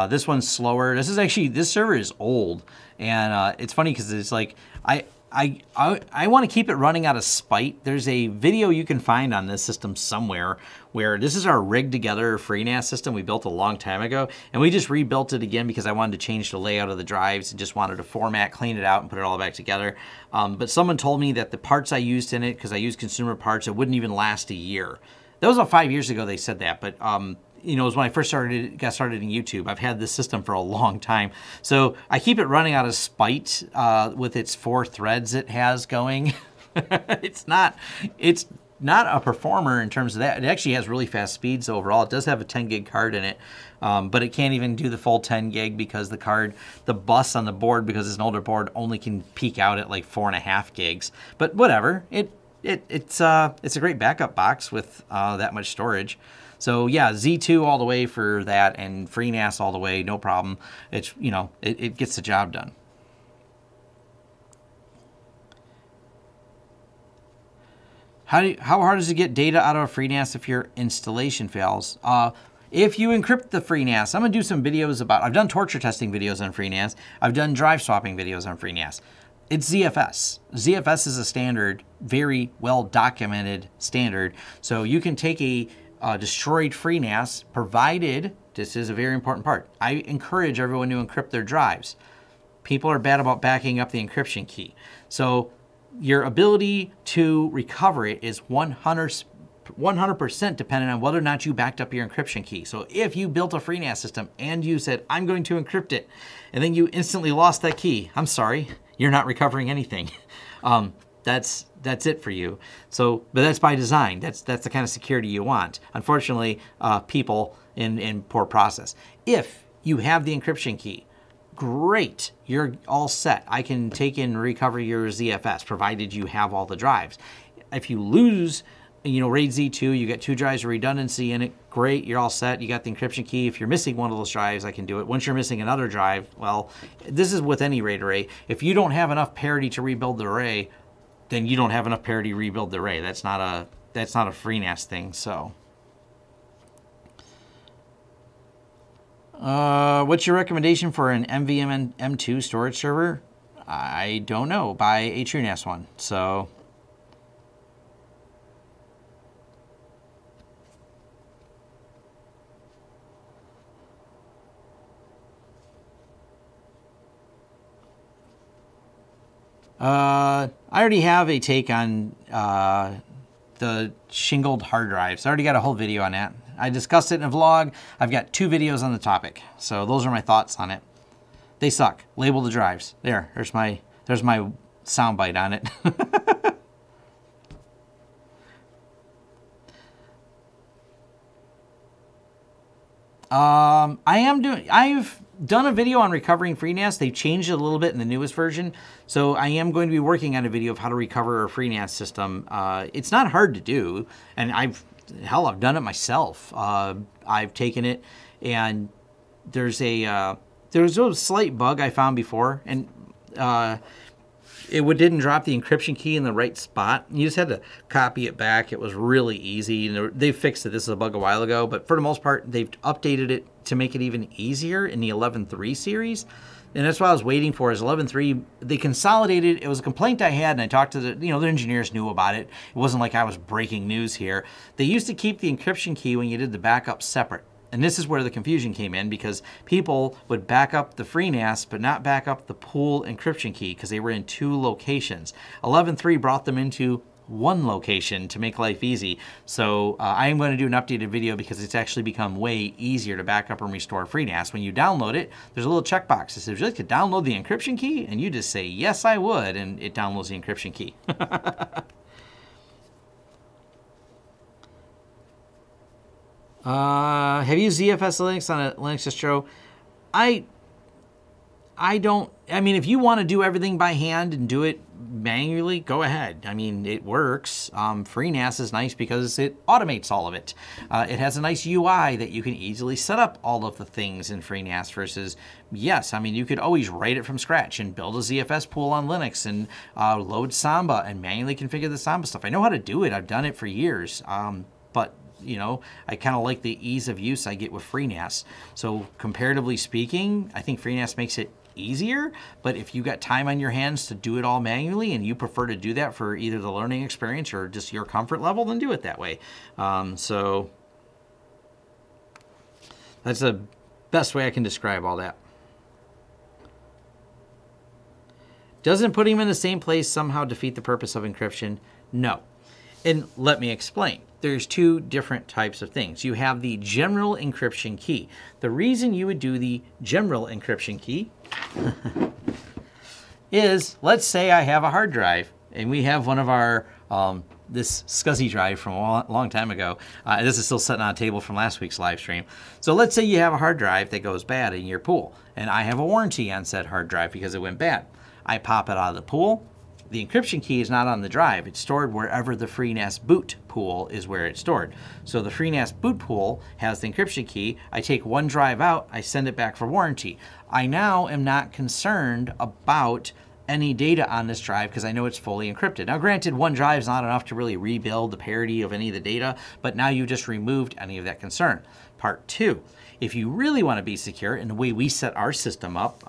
[SPEAKER 1] This one's slower. This server is old, and it's funny because it's like, I want to keep it running out of spite. There's a video you can find on this system somewhere where this is our rigged together Freenas system we built a long time ago, and we just rebuilt it again because I wanted to change the layout of the drives and just wanted to format, clean it out, and put it all back together. But someone told me that the parts I used in it, because I used consumer parts, it wouldn't even last a year. That was about 5 years ago they said that, but you know, it was when I first got started in YouTube. I've had this system for a long time. So I keep it running out of spite with its 4 threads it has going. It's not a performer in terms of that. It actually has really fast speeds overall. It does have a 10 gig card in it, but it can't even do the full 10 gig because the bus on the board, because it's an older board, only can peak out at like 4.5 gigs. But whatever, it's a great backup box with that much storage. So yeah, Z2 all the way for that, and Freenas all the way, no problem. It's, you know, it gets the job done. How hard is it to get data out of a Freenas if your installation fails? If you encrypt the Freenas, I'm going to do some videos about, I've done torture testing videos on Freenas. I've done drive swapping videos on Freenas. It's ZFS. ZFS is a standard, very well documented standard. So you can take a destroyed Freenas, provided, this is a very important part, I encourage everyone to encrypt their drives. People are bad about backing up the encryption key. So your ability to recover it is 100% dependent on whether or not you backed up your encryption key. So if you built a Freenas system and you said, I'm going to encrypt it, and then you instantly lost that key, I'm sorry, you're not recovering anything. That's it for you. So, but that's by design. That's the kind of security you want. Unfortunately, people in poor process. If you have the encryption key, great, you're all set. I can take and recover your ZFS, provided you have all the drives. If you lose, you know, RAID Z2, you get 2 drives of redundancy in it, great, you're all set. You got the encryption key. If you're missing one of those drives, I can do it. Once you're missing another drive, well, this is with any RAID array. If you don't have enough parity to rebuild the array, then you don't have enough parity to rebuild the array. That's not a Freenas thing, so. What's your recommendation for an MVM M2 storage server? I don't know. Buy a TrueNAS one. So I already have a take on the shingled hard drives. I already got a whole video on that. I discussed it in a vlog. I've got 2 videos on the topic. So those are my thoughts on it. They suck. Label the drives. There's my soundbite on it. I've done a video on recovering Freenas. They've changed it a little bit in the newest version. So I am going to be working on a video of how to recover a Freenas system. It's not hard to do. And I've done it myself. I've taken it, and there's a slight bug I found before, and it didn't drop the encryption key in the right spot. You just had to copy it back. It was really easy, and they fixed it. This is a bug a while ago, but for the most part, they've updated it to make it even easier in the 11.3 series. And that's what I was waiting for, is 11.3. They consolidated. It was a complaint I had, and I talked to the engineers knew about it. It wasn't like I was breaking news here. They used to keep the encryption key when you did the backup separate. And this is where the confusion came in, because people would back up the Freenas but not back up the pool encryption key because they were in 2 locations. 11.3 brought them into 1 location to make life easy. So I am going to do an updated video because it's actually become way easier to back up and restore Freenas. When you download it, there's a little checkbox that says, would you like to download the encryption key? And you just say, yes, I would, and it downloads the encryption key. Have you used ZFS Linux on a Linux distro? I mean, if you want to do everything by hand and do it manually, go ahead. I mean, it works. Freenas is nice because it automates all of it. It has a nice UI that you can easily set up all of the things in Freenas versus, yes, I mean, you could always write it from scratch and build a ZFS pool on Linux and load Samba and manually configure the Samba stuff. I know how to do it. I've done it for years. But you know, I kind of like the ease of use I get with Freenas. So comparatively speaking, I think Freenas makes it easier, but if you got time on your hands to do it all manually and you prefer to do that for either the learning experience or just your comfort level, then do it that way. So that's the best way I can describe all that. Doesn't putting them in the same place somehow defeat the purpose of encryption? No. And let me explain. There's 2 different types of things. You have the general encryption key. The reason you would do the general encryption key is, let's say I have a hard drive and we have one of our, this SCSI drive from a long time ago. This is still sitting on a table from last week's live stream. So let's say you have a hard drive that goes bad in your pool, and I have a warranty on said hard drive because it went bad. I pop it out of the pool. the encryption key is not on the drive. It's stored wherever the Freenas boot pool is where it's stored. So the Freenas boot pool has the encryption key. I take one drive out, I send it back for warranty. I now am not concerned about any data on this drive because I know it's fully encrypted. Now granted, one drive is not enough to really rebuild the parity of any of the data, but now you just removed any of that concern. Part 2. If you really want to be secure, and the way we set our system up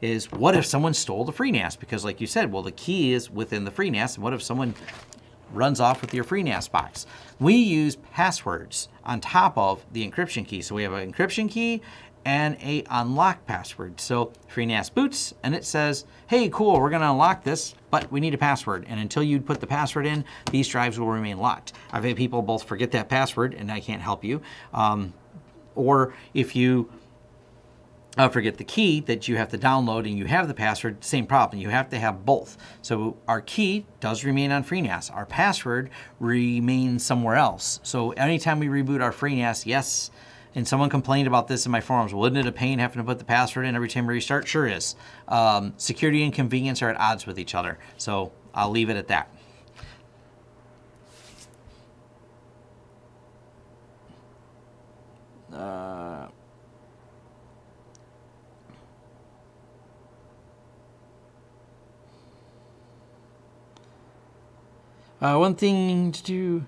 [SPEAKER 1] is, what if someone stole the Freenas? Because like you said, well, the key is within the Freenas, and what if someone runs off with your Freenas box? We use passwords on top of the encryption key. So we have an encryption key and a unlock password. So Freenas boots, and it says, hey, cool, we're gonna unlock this, but we need a password. And until you put the password in, these drives will remain locked. I've had people both forget that password, and I can't help you. Or if you forget the key that you have to download and you have the password, same problem. You have to have both. So our key does remain on Freenas. Our password remains somewhere else. So anytime we reboot our Freenas, yes, and someone complained about this in my forums, well, isn't it a pain having to put the password in every time we restart? Sure is. Security and convenience are at odds with each other. So I'll leave it at that. One thing to do.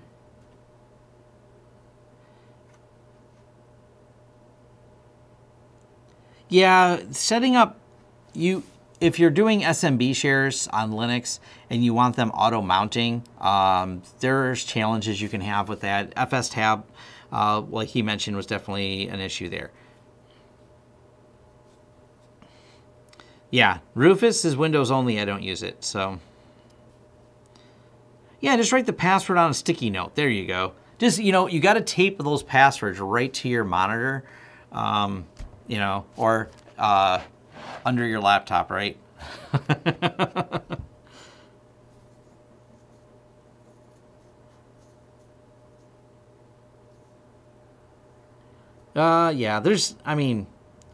[SPEAKER 1] Yeah, setting up, if you're doing SMB shares on Linux and you want them auto mounting, there's challenges you can have with that. FS tab, like he mentioned, was definitely an issue there. Yeah, Rufus is Windows only. I don't use it, so. Yeah, just write the password on a sticky note. There you go. Just, you know, you got to tape those passwords right to your monitor, you know, or under your laptop, right? Yeah, there's, I mean,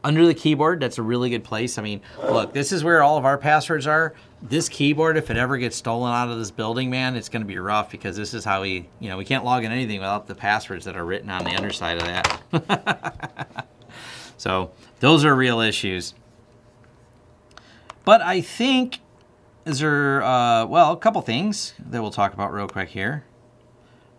[SPEAKER 1] under the keyboard, that's a really good place. I mean, look, this is where all of our passwords are. This keyboard, if it ever gets stolen out of this building, man, it's going to be rough because this is how we, you know, we can't log in anything without the passwords that are written on the underside of that. So those are real issues. But I think, is there, well, a couple things that we'll talk about real quick here.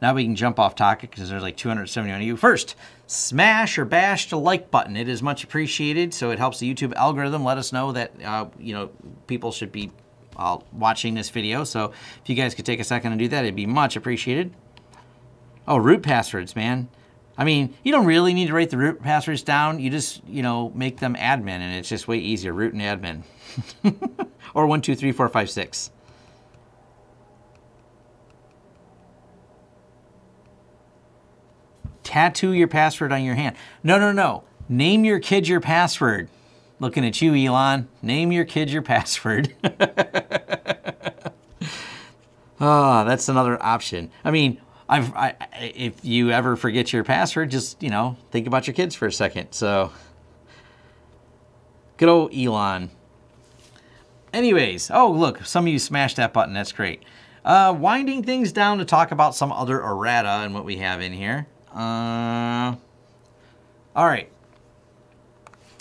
[SPEAKER 1] Now we can jump off topic because there's like 271 of you. First, smash or bash the like button. It is much appreciated. So it helps the YouTube algorithm let us know that, you know, people should be watching this video. So if you guys could take a second to do that, it'd be much appreciated. Oh, root passwords, man. I mean, you don't really need to write the root passwords down. You just, you know, make them admin, and it's just way easier, root and admin. Or 1, 2, 3, 4, 5, 6. Tattoo your password on your hand. No, no, no. Name your kid your password. Looking at you, Elon. Name your kid your password. Oh, that's another option. I mean, if you ever forget your password, just, you know, think about your kids for a second. So, good old Elon. Anyways, oh, look, some of you smashed that button. That's great. Winding things down to talk about some other errata and what we have in here. All right.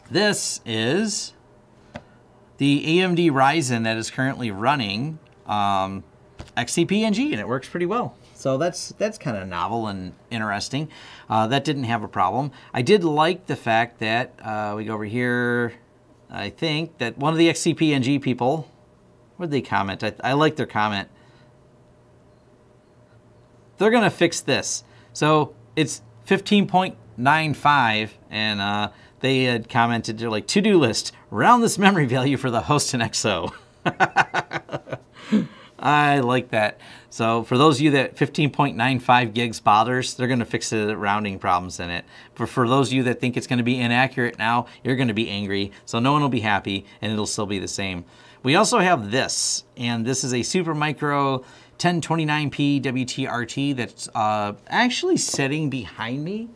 [SPEAKER 1] This is the AMD Ryzen that is currently running XCP-NG, and it works pretty well. So that's kind of novel and interesting. That didn't have a problem. I did like the fact that, we go over here, I think that one of the XCP-NG people, what did they comment? I like their comment. They're going to fix this. So it's 15.95, and they had commented, they're like, to-do list, round this memory value for the host and XO. I like that. So for those of you that 15.95 gigs bothers, they're going to fix the rounding problems in it. But for those of you that think it's going to be inaccurate now, you're going to be angry. So no one will be happy, and it'll still be the same. We also have this, and this is a Supermicro 1029p WTRT that's actually sitting behind me.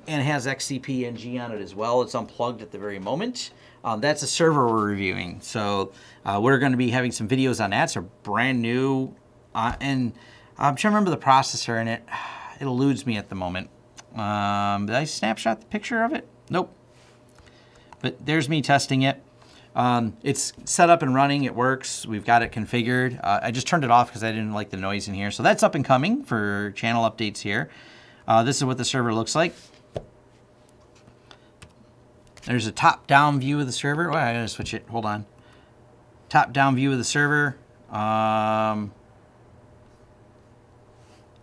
[SPEAKER 1] and it has XCP-NG on it as well. It's unplugged at the very moment. That's a server we're reviewing. So we're going to be having some videos on that. It's a brand new, and I'm trying to remember the processor in it. It eludes me at the moment. Did I snapshot the picture of it? Nope. But there's me testing it. It's set up and running. It works. We've got it configured. I just turned it off because I didn't like the noise in here. So that's up and coming for channel updates here. This is what the server looks like. There's a top-down view of the server. Oh, I gotta switch it. Hold on. Top-down view of the server.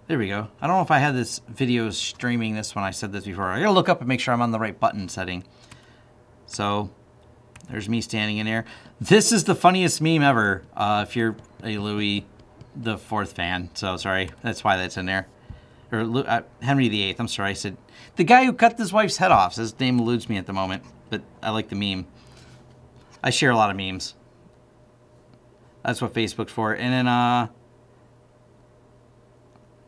[SPEAKER 1] There we go. I don't know if I had this video streaming this when I said this before. I gotta look up and make sure I'm on the right button setting. So there's me standing in there. This is the funniest meme ever. If you're a Louis the Fourth fan, so sorry. That's why that's in there. Or Henry VIII. I'm sorry. I said the guy who cut his wife's head off. His name eludes me at the moment, but I like the meme. I share a lot of memes. That's what Facebook's for. And then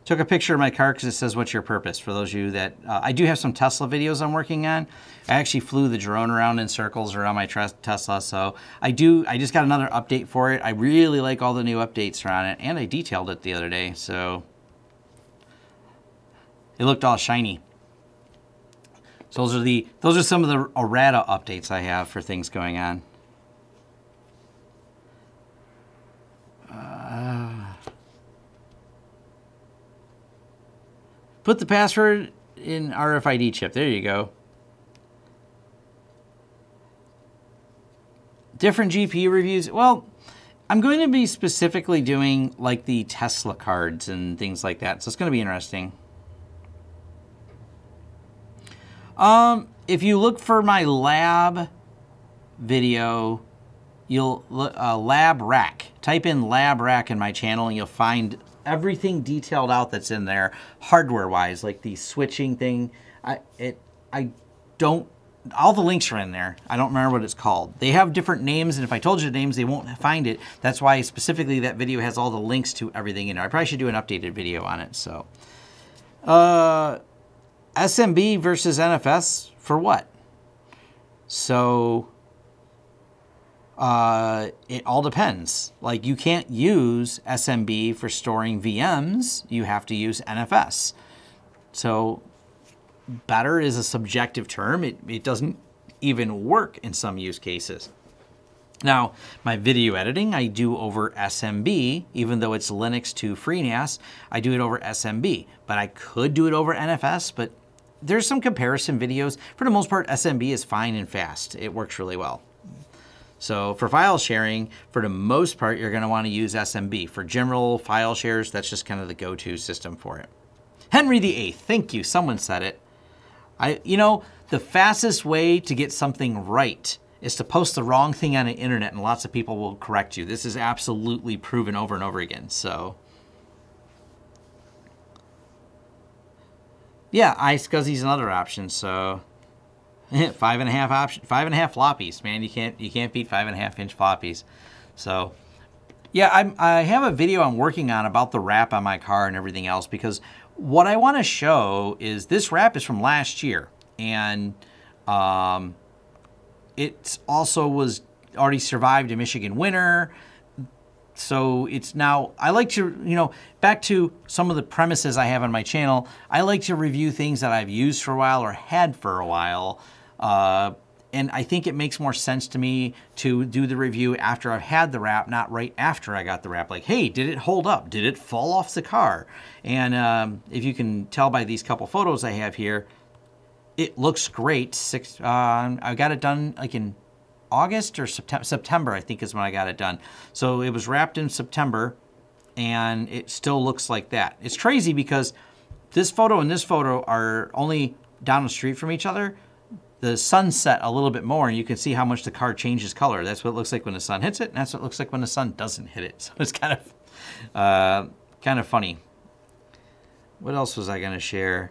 [SPEAKER 1] took a picture of my car because it says, "What's your purpose?" For those of you that I do have some Tesla videos I'm working on. I actually flew the drone around in circles around my Tesla, so I just got another update for it. I really like all the new updates on it, and I detailed it the other day, so it looked all shiny. So those are some of the errata updates I have for things going on. Put the password in RFID chip. There you go. Different GPU reviews. Well, I'm going to be specifically doing like the Tesla cards and things like that. So it's going to be interesting. If you look for my lab video, you'll lab rack. Type in lab rack in my channel and you'll find everything detailed out that's in there, hardware-wise, like the switching thing. All the links are in there. I don't remember what it's called. They have different names, and if I told you the names, they won't find it. That's why specifically that video has all the links to everything in there. I probably should do an updated video on it. So, SMB versus NFS for what? So, it all depends. Like, you can't use SMB for storing VMs. You have to use NFS. So better is a subjective term. It doesn't even work in some use cases. Now, my video editing, I do over SMB, even though it's Linux to Freenas, I do it over SMB. But I could do it over NFS, but there's some comparison videos. For the most part, SMB is fine and fast. It works really well. So for file sharing, for the most part, you're going to want to use SMB. For general file shares, that's just kind of the go-to system for it. Henry VIII, thank you. Someone said it. You know, the fastest way to get something right is to post the wrong thing on the internet, and lots of people will correct you. This is absolutely proven over and over again. So, yeah, iSCSI is another option. So, 5.5 option, 5.5 floppies, man. You can't beat 5.5-inch floppies. So, yeah, I have a video I'm working on about the wrap on my car and everything else, because what I want to show is this wrap is from last year, and it also was already survived a Michigan winter. So it's now, I like to, you know, back to some of the premises I have on my channel, I like to review things that I've used for a while or had for a while. And I think it makes more sense to me to do the review after I've had the wrap, not right after I got the wrap. Like, hey, did it hold up? Did it fall off the car? And if you can tell by these couple photos I have here, it looks great. I got it done like in August or September, I think is when I got it done. So it was wrapped in September, and it still looks like that. It's crazy because this photo and this photo are only down the street from each other. The sun set a little bit more, and you can see how much the car changes color. That's what it looks like when the sun hits it, and that's what it looks like when the sun doesn't hit it. So it's kind of funny. What else was I going to share?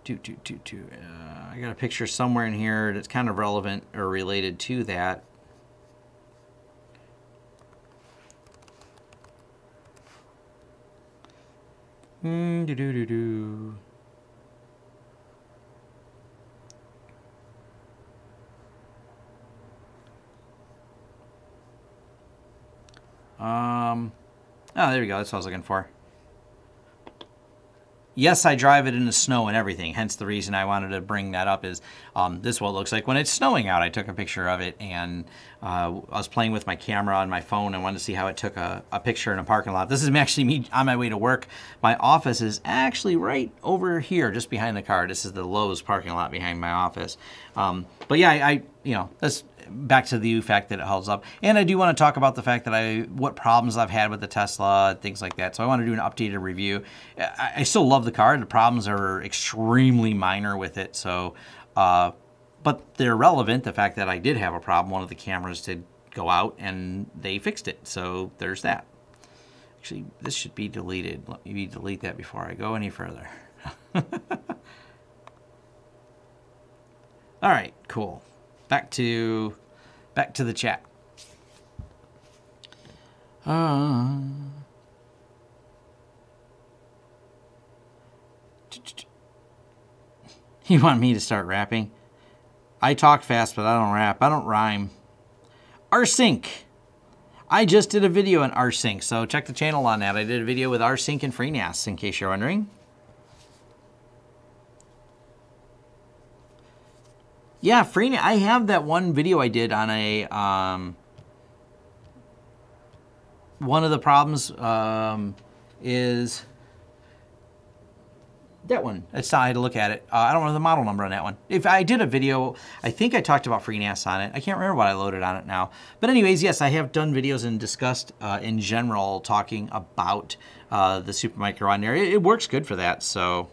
[SPEAKER 1] I got a picture somewhere in here that's kind of relevant or related to that. Oh, there we go. That's what I was looking for. Yes, I drive it in the snow and everything. Hence the reason I wanted to bring that up is this is what it looks like when it's snowing out. I took a picture of it, and I was playing with my camera on my phone. I wanted to see how it took a picture in a parking lot. This is actually me on my way to work. My office is actually right over here, just behind the car. This is the Lowe's parking lot behind my office. But yeah, you know, that's back to the fact that it holds up. And I do want to talk about the fact that what problems I've had with the Tesla, things like that. So I want to do an updated review. I still love the car. The problems are extremely minor with it. So, but they're relevant. The fact that I did have a problem, one of the cameras did go out and they fixed it. So there's that. Actually, this should be deleted. Let me delete that before I go any further. All right, cool. Back to the chat. You want me to start rapping? I talk fast, but I don't rap. I don't rhyme. rsync. I just did a video on rsync, so check the channel on that. I did a video with rsync and Freenas, in case you're wondering. Yeah, Freenas. I have that one video I did on a one of the problems is that one. It's I had to look at it. I don't know the model number on that one. If I did a video, I think I talked about Freenas on it. I can't remember what I loaded on it now. But anyways, yes, I have done videos and discussed in general talking about the Supermicro on there. It works good for that, so.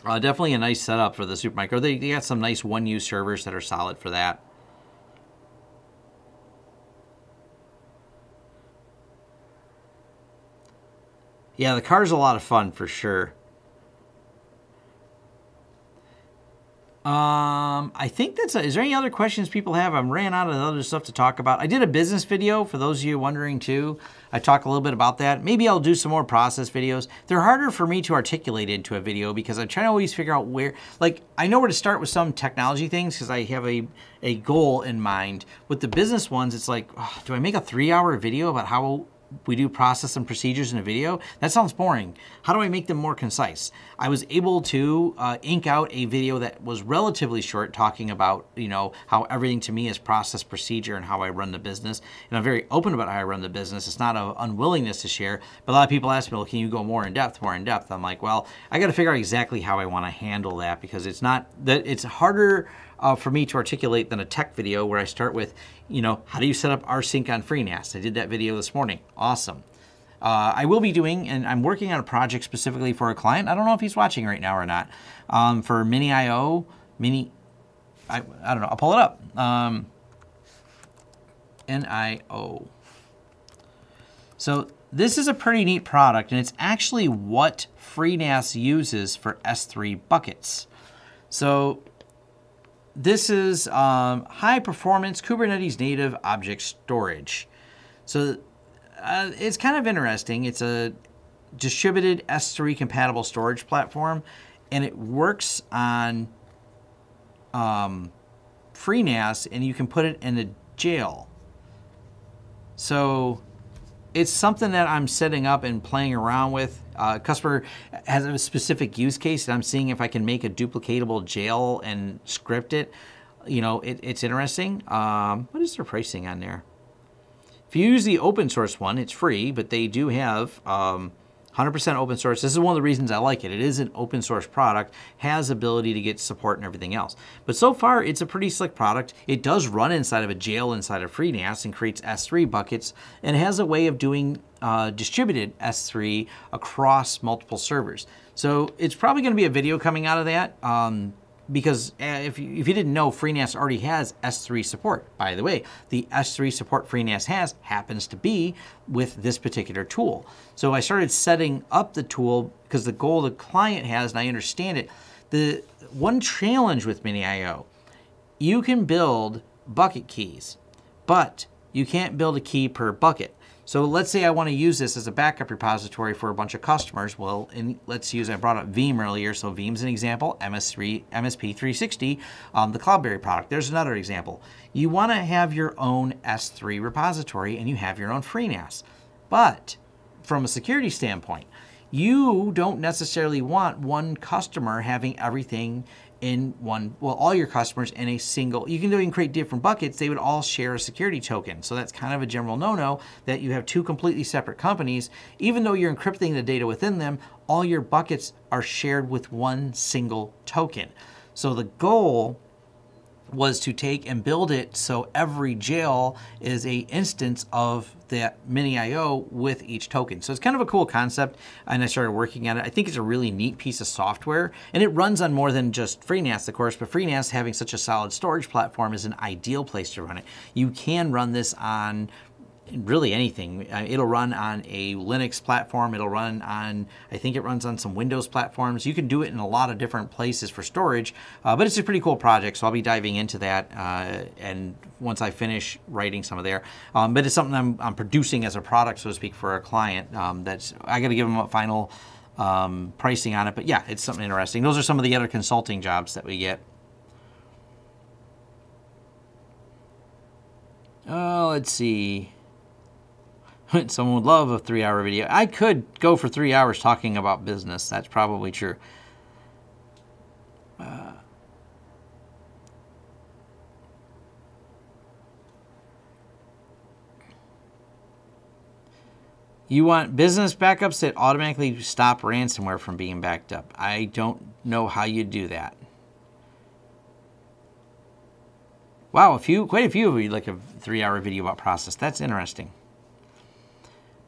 [SPEAKER 1] Definitely a nice setup for the Supermicro. They got some nice one-use servers that are solid for that. Yeah, the car's a lot of fun for sure. I think that's is there any other questions people have? I ran out of other stuff to talk about. I did a business video for those of you wondering too. I talk a little bit about that. Maybe I'll do some more process videos. They're harder for me to articulate into a video because I'm trying to always figure out where, like, I know where to start with some technology things because I have a goal in mind. With the business ones, it's like, oh, do I make a 3-hour video about how we do process and procedures in a video? That sounds boring. How do I make them more concise? I was able to ink out a video that was relatively short talking about, you know, how everything to me is process, procedure, and how I run the business. And I'm very open about how I run the business. It's not an unwillingness to share, but a lot of people ask me, well, can you go more in depth, more in depth? I'm like, well, I got to figure out exactly how I want to handle that because it's not that it's harder for me to articulate than a tech video where I start with, you know, how do you set up rsync on Freenas? I did that video this morning. Awesome. I will be doing, and I'm working on a project specifically for a client. I don't know if he's watching right now or not. For Mini.io, I don't know. I'll pull it up. NIO. So this is a pretty neat product, and it's actually what Freenas uses for S3 buckets. So this is high performance Kubernetes native object storage. So it's kind of interesting. It's a distributed S3 compatible storage platform, and it works on Freenas, and you can put it in a jail. So it's something that I'm setting up and playing around with. Customer has a specific use case, and I'm seeing if I can make a duplicatable jail and script it. You know, it's interesting. What is their pricing on there? If you use the open source one, it's free, but they do have 100% open source. This is one of the reasons I like it. It is an open source product, has ability to get support and everything else. But so far, it's a pretty slick product. It does run inside of a jail inside of Freenas and creates S3 buckets, and has a way of doing distributed S3 across multiple servers. So it's probably going to be a video coming out of that. Because if you didn't know, Freenas already has S3 support. By the way, the S3 support Freenas has happens to be with this particular tool. So I started setting up the tool because the goal the client has, and I understand it, the one challenge with Mini.io, you can build bucket keys, but you can't build a key per bucket. So let's say I want to use this as a backup repository for a bunch of customers. Well, let's use, I brought up Veeam earlier, so Veeam's an example, MSP360, the Cloudberry product. There's another example. You want to have your own S3 repository and you have your own Freenas. But from a security standpoint, you don't necessarily want one customer having everything in one, well, all your customers in a single, you can do it and create different buckets, they would all share a security token. So that's kind of a general no-no that you have two completely separate companies. Even though you're encrypting the data within them, all your buckets are shared with one single token. So the goal was to take and build it so every jail is a instance of that mini IO with each token. So it's kind of a cool concept, and I started working on it. I think it's a really neat piece of software, and it runs on more than just Freenas, of course, but Freenas having such a solid storage platform is an ideal place to run it. You can run this on really anything. It'll run on a Linux platform. It'll run on, I think it runs on some Windows platforms. You can do it in a lot of different places for storage, but it's a pretty cool project, so I'll be diving into that and once I finish writing some of there. But it's something I'm producing as a product, so to speak, for a client. That's I got to give them a final pricing on it, but yeah, it's something interesting. Those are some of the other consulting jobs that we get. Oh, let's see. Someone would love a 3-hour video. I could go for 3 hours talking about business. That's probably true. You want business backups that automatically stop ransomware from being backed up. I don't know how you do that. Wow, quite a few of you like a 3-hour video about process. That's interesting.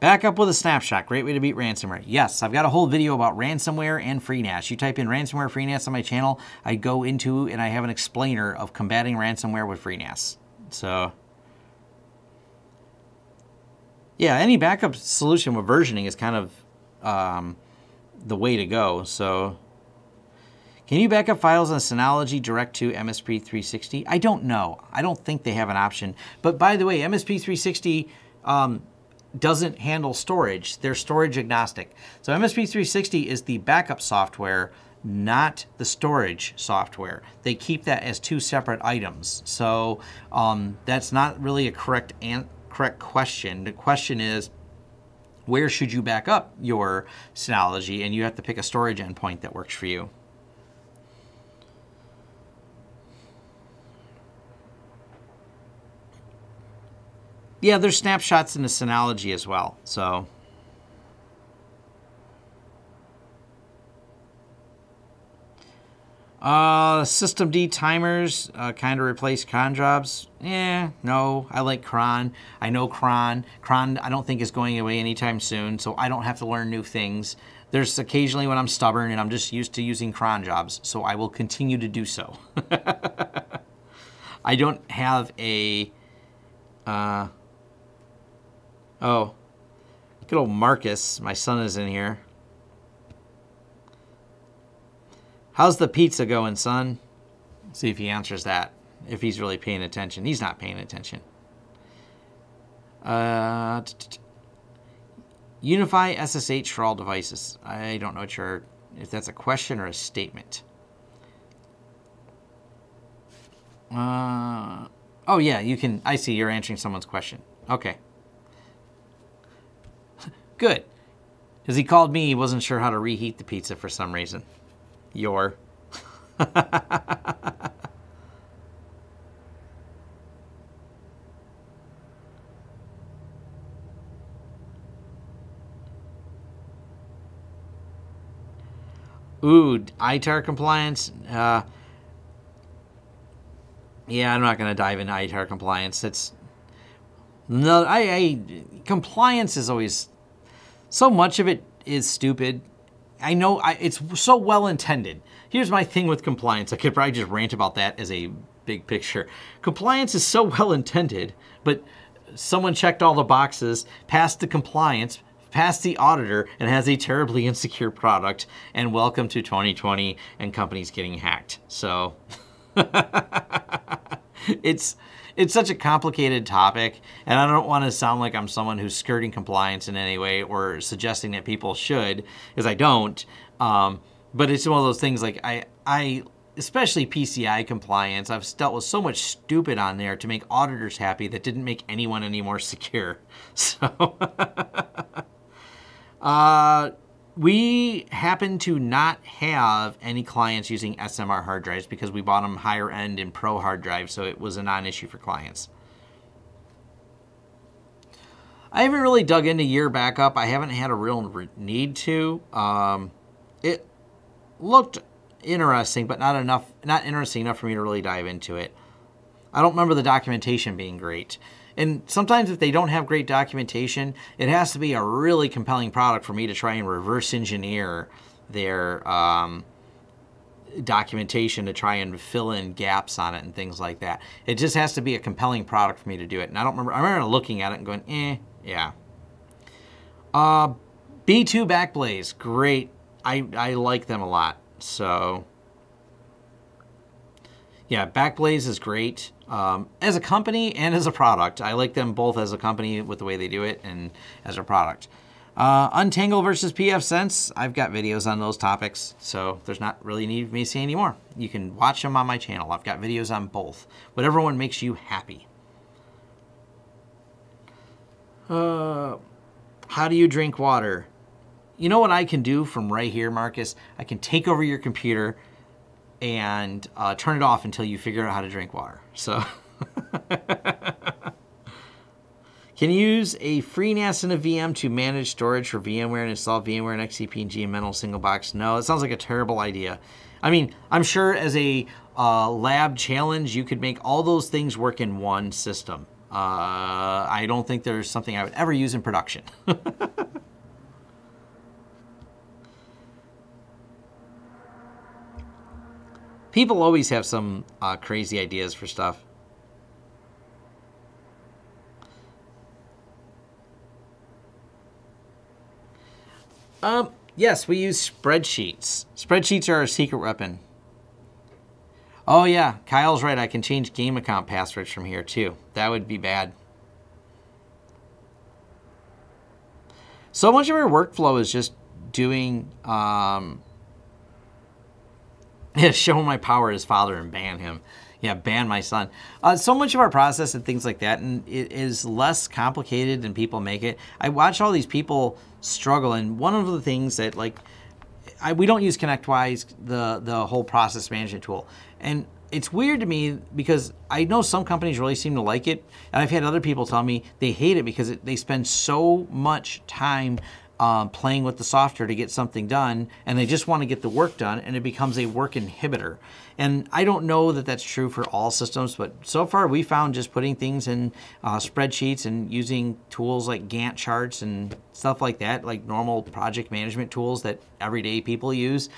[SPEAKER 1] Backup with a snapshot, great way to beat ransomware. Yes, I've got a whole video about ransomware and Freenas. You type in ransomware Freenas on my channel, I go into and I have an explainer of combating ransomware with Freenas. So, yeah, any backup solution with versioning is kind of the way to go. So, can you back up files on Synology direct to MSP360? I don't know. I don't think they have an option. But by the way, MSP360 doesn't handle storage. They're storage agnostic. So MSP360 is the backup software, not the storage software. They keep that as two separate items. So that's not really a correct question. The question is, where should you back up your Synology? And you have to pick a storage endpoint that works for you. Yeah, there's snapshots in the Synology as well. So, systemd timers kind of replace cron jobs. No, I like cron. I know cron. Cron I don't think is going away anytime soon, so I don't have to learn new things. There's occasionally when I'm stubborn and I'm just used to using cron jobs, so I will continue to do so. I don't have a... Oh, good old Marcus, my son is in here. How's the pizza going, son? Let's see if he answers that, if he's really paying attention. He's not paying attention. UniFi SSH for all devices. I don't know if that's a question or a statement. Oh yeah, you can, I see you're answering someone's question. Okay. Good. Because he called me, he wasn't sure how to reheat the pizza for some reason. Ooh, ITAR compliance. Yeah, I'm not going to dive into ITAR compliance. It's no, compliance is always, so much of it is stupid. I know it's so well intended. Here's my thing with compliance. I could probably just rant about that as a big picture. Compliance is so well intended, but someone checked all the boxes, passed the compliance, passed the auditor, and has a terribly insecure product. And welcome to 2020 and companies getting hacked. So it's such a complicated topic, and I don't want to sound like I'm someone who's skirting compliance in any way or suggesting that people should, because I don't. But it's one of those things like I especially PCI compliance, I've dealt with so much stupid on there to make auditors happy that didn't make anyone any more secure. So we happen to not have any clients using SMR hard drives because we bought them higher end and pro hard drives, so it was a non-issue for clients. I haven't really dug into year backup. I haven't had a real need to. It looked interesting, but not interesting enough for me to really dive into it. I don't remember the documentation being great. And sometimes if they don't have great documentation, it has to be a really compelling product for me to try and reverse engineer their documentation to try and fill in gaps on it and things like that. It just has to be a compelling product for me to do it. And I remember looking at it and going, yeah. B2 Backblaze, great. I like them a lot. So yeah, Backblaze is great. As a company and as a product. I like them both as a company with the way they do it and as a product. Untangle versus pfSense, I've got videos on those topics, so there's not really need for me to say any more. You can watch them on my channel. I've got videos on both. Whatever one makes you happy. How do you drink water? You know what I can do from right here, Marcus? I can take over your computer and turn it off until you figure out how to drink water. So, can you use a Freenas and a VM to manage storage for VMware and install VMware and XCP and GML single box? No, it sounds like a terrible idea. I mean, I'm sure as a lab challenge, you could make all those things work in one system. I don't think there's something I would ever use in production. People always have some crazy ideas for stuff. Yes, we use spreadsheets. Spreadsheets are our secret weapon. Oh yeah, Kyle's right. I can change game account passwords from here too. That would be bad. So much of our workflow is just doing... Yeah, show my power his father and ban him. Yeah, ban my son. So much of our process and things like that, and it is less complicated than people make it. I watch all these people struggle, and one of the things that, like, we don't use ConnectWise, the whole process management tool. And it's weird to me because I know some companies really seem to like it, and I've had other people tell me they hate it because they spend so much time playing with the software to get something done, and they just want to get the work done, and it becomes a work inhibitor. And I don't know that that's true for all systems, but so far we found just putting things in spreadsheets and using tools like Gantt charts and stuff like that, like normal project management tools that everyday people use.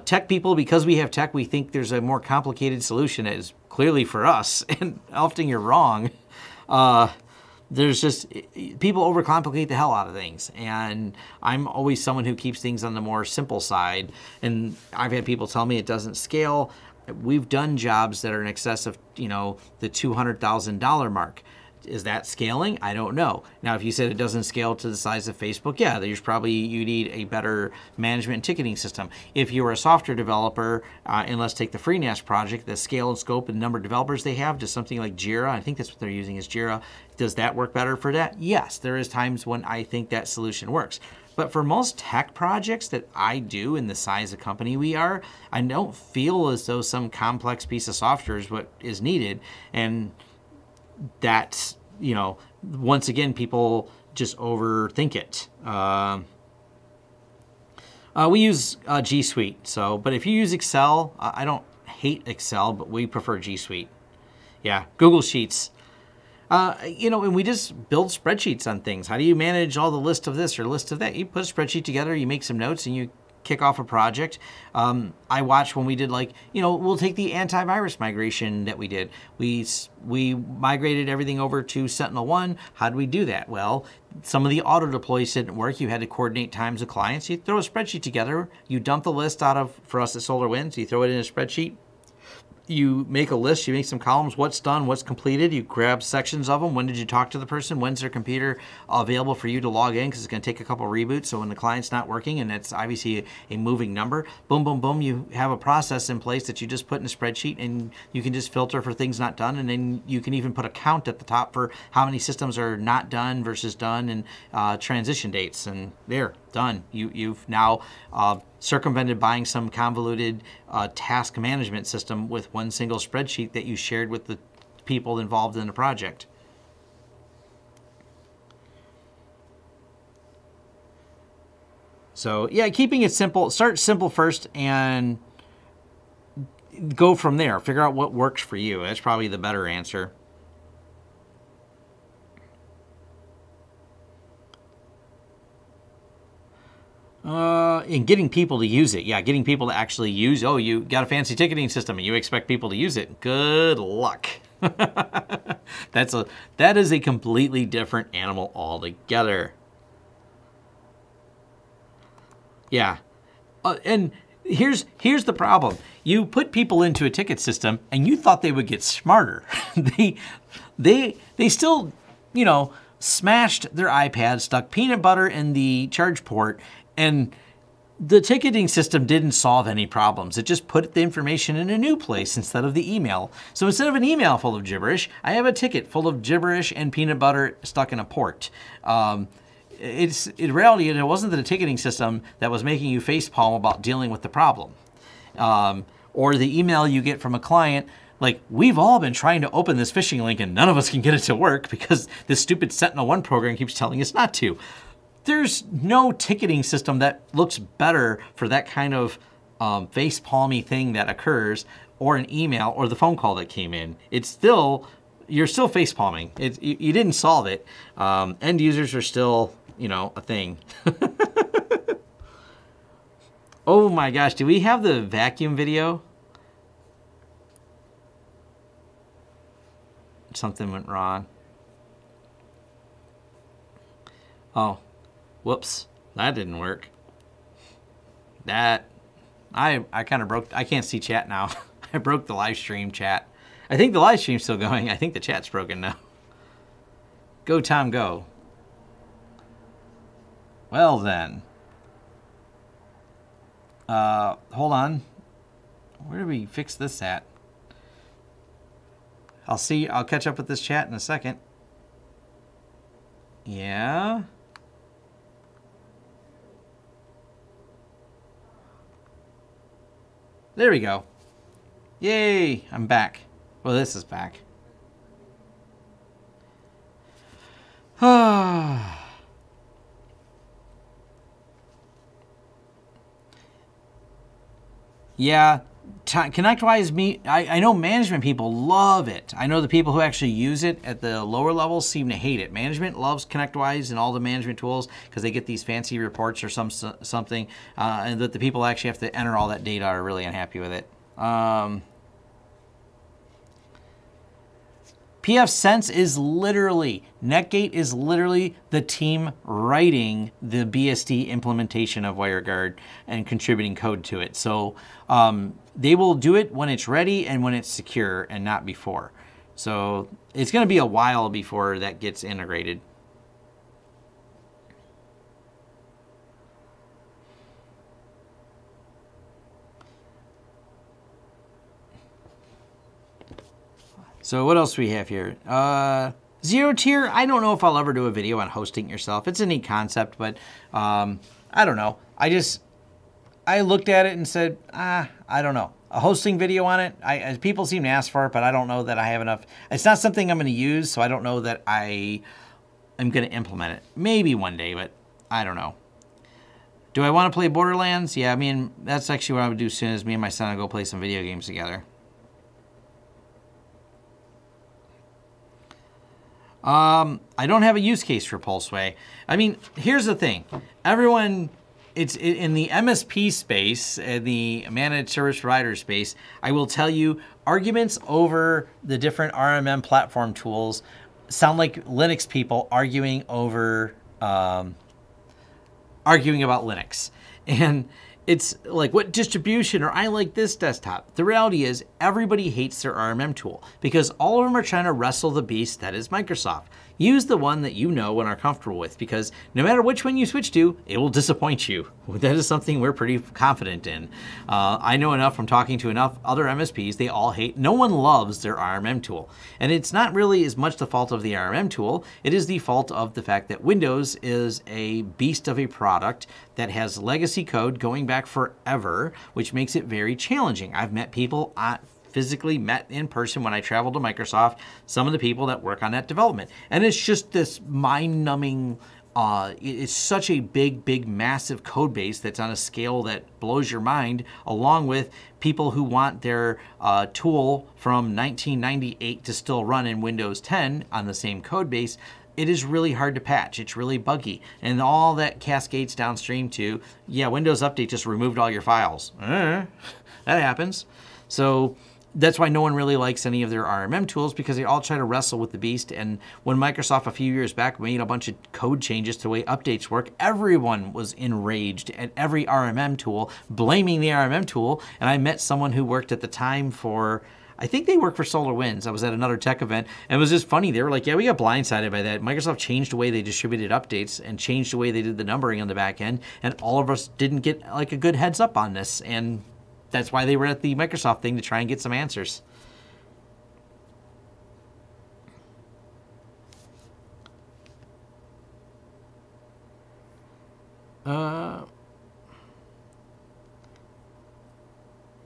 [SPEAKER 1] Tech people, because we have tech, we think there's a more complicated solution that is clearly for us, and often you're wrong. There's just, people overcomplicate the hell out of things. And I'm always someone who keeps things on the more simple side. And I've had people tell me it doesn't scale. We've done jobs that are in excess of, the $200,000 mark. Is that scaling? I don't know. Now, if you said it doesn't scale to the size of Facebook, yeah, you need a better management and ticketing system. If you're a software developer, and let's take the Freenas project, the scale and scope and number of developers they have, just something like Jira, I think that's what they're using is Jira. Does that work better for that? Yes, there is times when I think that solution works. But for most tech projects that I do in the size of company we are, I don't feel as though some complex piece of software is what is needed. And that's, once again, people just overthink it. We use G Suite. But if you use Excel, I don't hate Excel, but we prefer G Suite. Yeah, Google Sheets. And we just build spreadsheets on things. How do you manage all the list of this or list of that? You put a spreadsheet together, you make some notes, and you kick off a project. I watched when we did we'll take the antivirus migration that we did. We migrated everything over to Sentinel-1. How did we do that? Well, some of the auto deploys didn't work. You had to coordinate times with clients. You throw a spreadsheet together. You dump the list out of, for us at SolarWinds, you throw it in a spreadsheet. you make a list, you make some columns, what's done, what's completed, you grab sections of them, when did you talk to the person, when's their computer available for you to log in, because it's going to take a couple reboots, so when the client's not working, and it's obviously a moving number, boom, boom, boom, you have a process in place that you just put in a spreadsheet, and you can just filter for things not done, and then you can even put a count at the top for how many systems are not done versus done, and transition dates, and there, done. You've now circumvented buying some convoluted task management system with one single spreadsheet that you shared with the people involved in the project. So yeah, keeping it simple. Start simple first and go from there. Figure out what works for you. That's probably the better answer. In getting people to use it. Yeah, getting people to actually use, oh, you got a fancy ticketing system and you expect people to use it. Good luck. That is a completely different animal altogether. Yeah. And here's the problem. You put people into a ticket system and you thought they would get smarter. they still, you know, smashed their iPad, stuck peanut butter in the charge port, and the ticketing system didn't solve any problems. It just put the information in a new place instead of the email. So instead of an email full of gibberish, I have a ticket full of gibberish and peanut butter stuck in a port. In reality, it wasn't the ticketing system that was making you facepalm about dealing with the problem. Or the email you get from a client, like, we've all been trying to open this phishing link and none of us can get it to work because this stupid Sentinel-1 program keeps telling us not to. There's no ticketing system that looks better for that kind of face-palmy thing that occurs, or an email, or the phone call that came in. It's still, you're still face-palming. You didn't solve it. End users are still, you know, a thing. Oh my gosh, do we have the vacuum video? Something went wrong. Oh. Whoops, that didn't work. I kind of broke, I can't see chat now. I broke the live stream chat. I think the live stream's still going. I think the chat's broken now. Go, Tom, go. Well then. Hold on. Where do we fix this at? I'll catch up with this chat in a second. Yeah. There we go. Yay, I'm back. Well, this is back. Yeah, ConnectWise, I know management people love it. I know the people who actually use it at the lower levels seem to hate it. Management loves ConnectWise and all the management tools because they get these fancy reports or something, and that the people actually have to enter all that data are really unhappy with it. pfSense is literally, Netgate is literally the team writing the BSD implementation of WireGuard and contributing code to it. So they will do it when it's ready and when it's secure and not before. So it's going to be a while before that gets integrated. So what else do we have here? Zero tier, I don't know if I'll ever do a video on hosting yourself. It's a neat concept, but I don't know. I looked at it and said, I don't know. A hosting video on it, people seem to ask for it, but I don't know that I have enough. It's not something I'm going to use, so I don't know that I am going to implement it. Maybe one day, but I don't know. Do I want to play Borderlands? Yeah, I mean, that's actually what I would do as soon as me and my son will go play some video games together. I don't have a use case for Pulseway. I mean, here's the thing. Everyone, in the MSP space, the managed service provider space, I will tell you, arguments over the different RMM platform tools sound like Linux people arguing over, arguing about Linux. And it's like, what distribution, or I like this desktop. The reality is everybody hates their RMM tool because all of them are trying to wrestle the beast that is Microsoft. Use the one that you know and are comfortable with, because no matter which one you switch to, it will disappoint you. That is something we're pretty confident in. I know enough from talking to enough other MSPs, they all hate, no one loves their RMM tool. And it's not really as much the fault of the RMM tool, it is the fault of the fact that Windows is a beast of a product that has legacy code going back forever, which makes it very challenging. I've met people physically met in person when I traveled to Microsoft, some of the people that work on that development. And it's just this mind-numbing, it's such a big, massive code base that's on a scale that blows your mind, along with people who want their tool from 1998 to still run in Windows 10 on the same code base. It is really hard to patch. It's really buggy. And all that cascades downstream to, yeah, Windows Update just removed all your files. That happens. So that's why no one really likes any of their RMM tools, because they all try to wrestle with the beast. And when Microsoft a few years back made a bunch of code changes to the way updates work, everyone was enraged at every RMM tool, blaming the RMM tool. And I met someone who worked at the time for, I think they work for SolarWinds. I was at another tech event, and it was just funny. They were like, yeah, we got blindsided by that. Microsoft changed the way they distributed updates and changed the way they did the numbering on the back end, and all of us didn't get like a good heads up on this. And that's why they were at the Microsoft thing, to try and get some answers.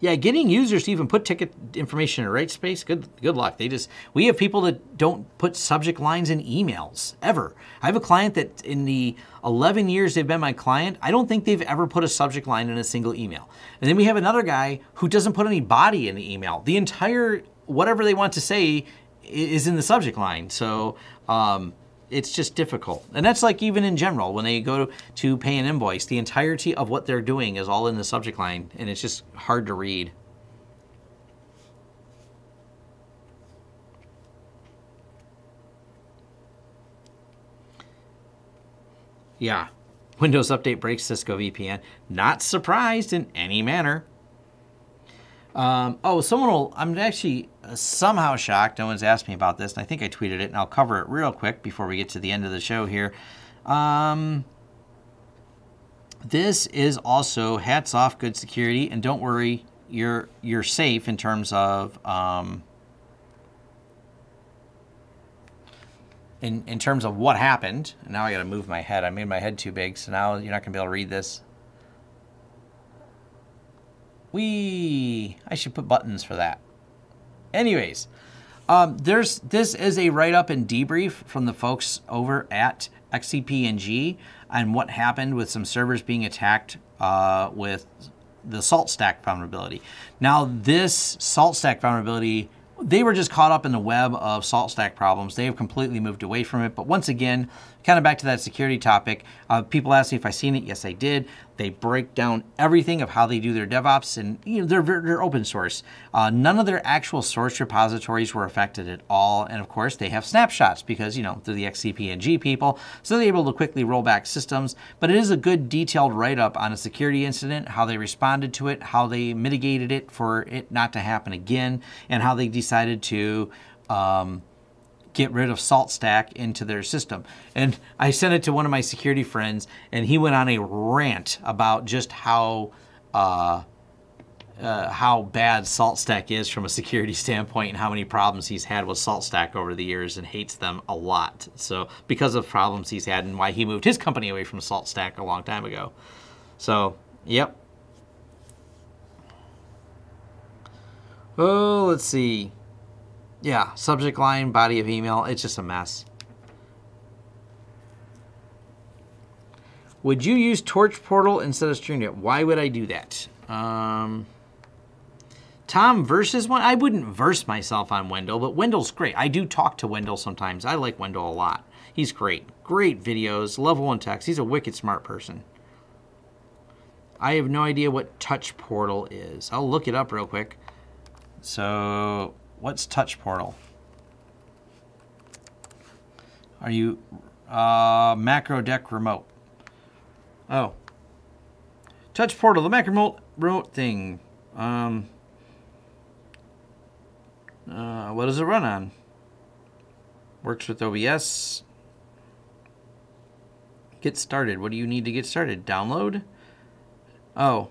[SPEAKER 1] Yeah, getting users to even put ticket information in the right space, good luck. We have people that don't put subject lines in emails, ever. I have a client that in the 11 years they've been my client, I don't think they've ever put a subject line in a single email. And then we have another guy who doesn't put any body in the email. The entire, whatever they want to say is in the subject line. So, it's just difficult. And that's like even in general, when they go to pay an invoice, the entirety of what they're doing is all in the subject line, and it's just hard to read. Yeah, Windows Update breaks Cisco VPN. Not surprised in any manner. I'm actually somehow shocked. No one's asked me about this, and I think I tweeted it, and I'll cover it real quick before we get to the end of the show here. This is also hats off, good security, and don't worry, you're safe in terms of in terms of what happened. And now I got to move my head. I made my head too big, so now you're not gonna be able to read this. I should put buttons for that. Anyways, this is a write-up and debrief from the folks over at XCP-ng on what happened with some servers being attacked with the salt stack vulnerability. Now, this salt stack vulnerability, they were just caught up in the web of salt stack problems. They have completely moved away from it. But once again, kind of back to that security topic, people ask me if I've seen it. Yes, I did. They break down everything of how they do their DevOps, and they're open source. None of their actual source repositories were affected at all. And of course, they have snapshots because, they're the XCP-ng people, so they're able to quickly roll back systems. But it is a good detailed write-up on a security incident, how they responded to it, how they mitigated it for it not to happen again, and how they decided to get rid of salt stack into their system. And I sent it to one of my security friends, and he went on a rant about just how bad salt stack is from a security standpoint, and how many problems he's had with salt stack over the years, and hates them a lot. So because of problems he's had, and why he moved his company away from salt stack a long time ago. So, yep. Oh, let's see. Yeah, subject line, body of email, it's just a mess. Would you use Torch Portal instead of StreamYard? Why would I do that? Tom versus one? I wouldn't verse myself on Wendell, but Wendell's great. I do talk to Wendell sometimes. I like Wendell a lot. He's great. Great videos, level 1 text. He's a wicked smart person. I have no idea what Touch Portal is. I'll look it up real quick. So, what's Touch Portal? Are you macro deck remote? Oh. Touch portal, the Mac remote thing. What does it run on? Works with OBS. Get started. What do you need to get started? Download? Oh.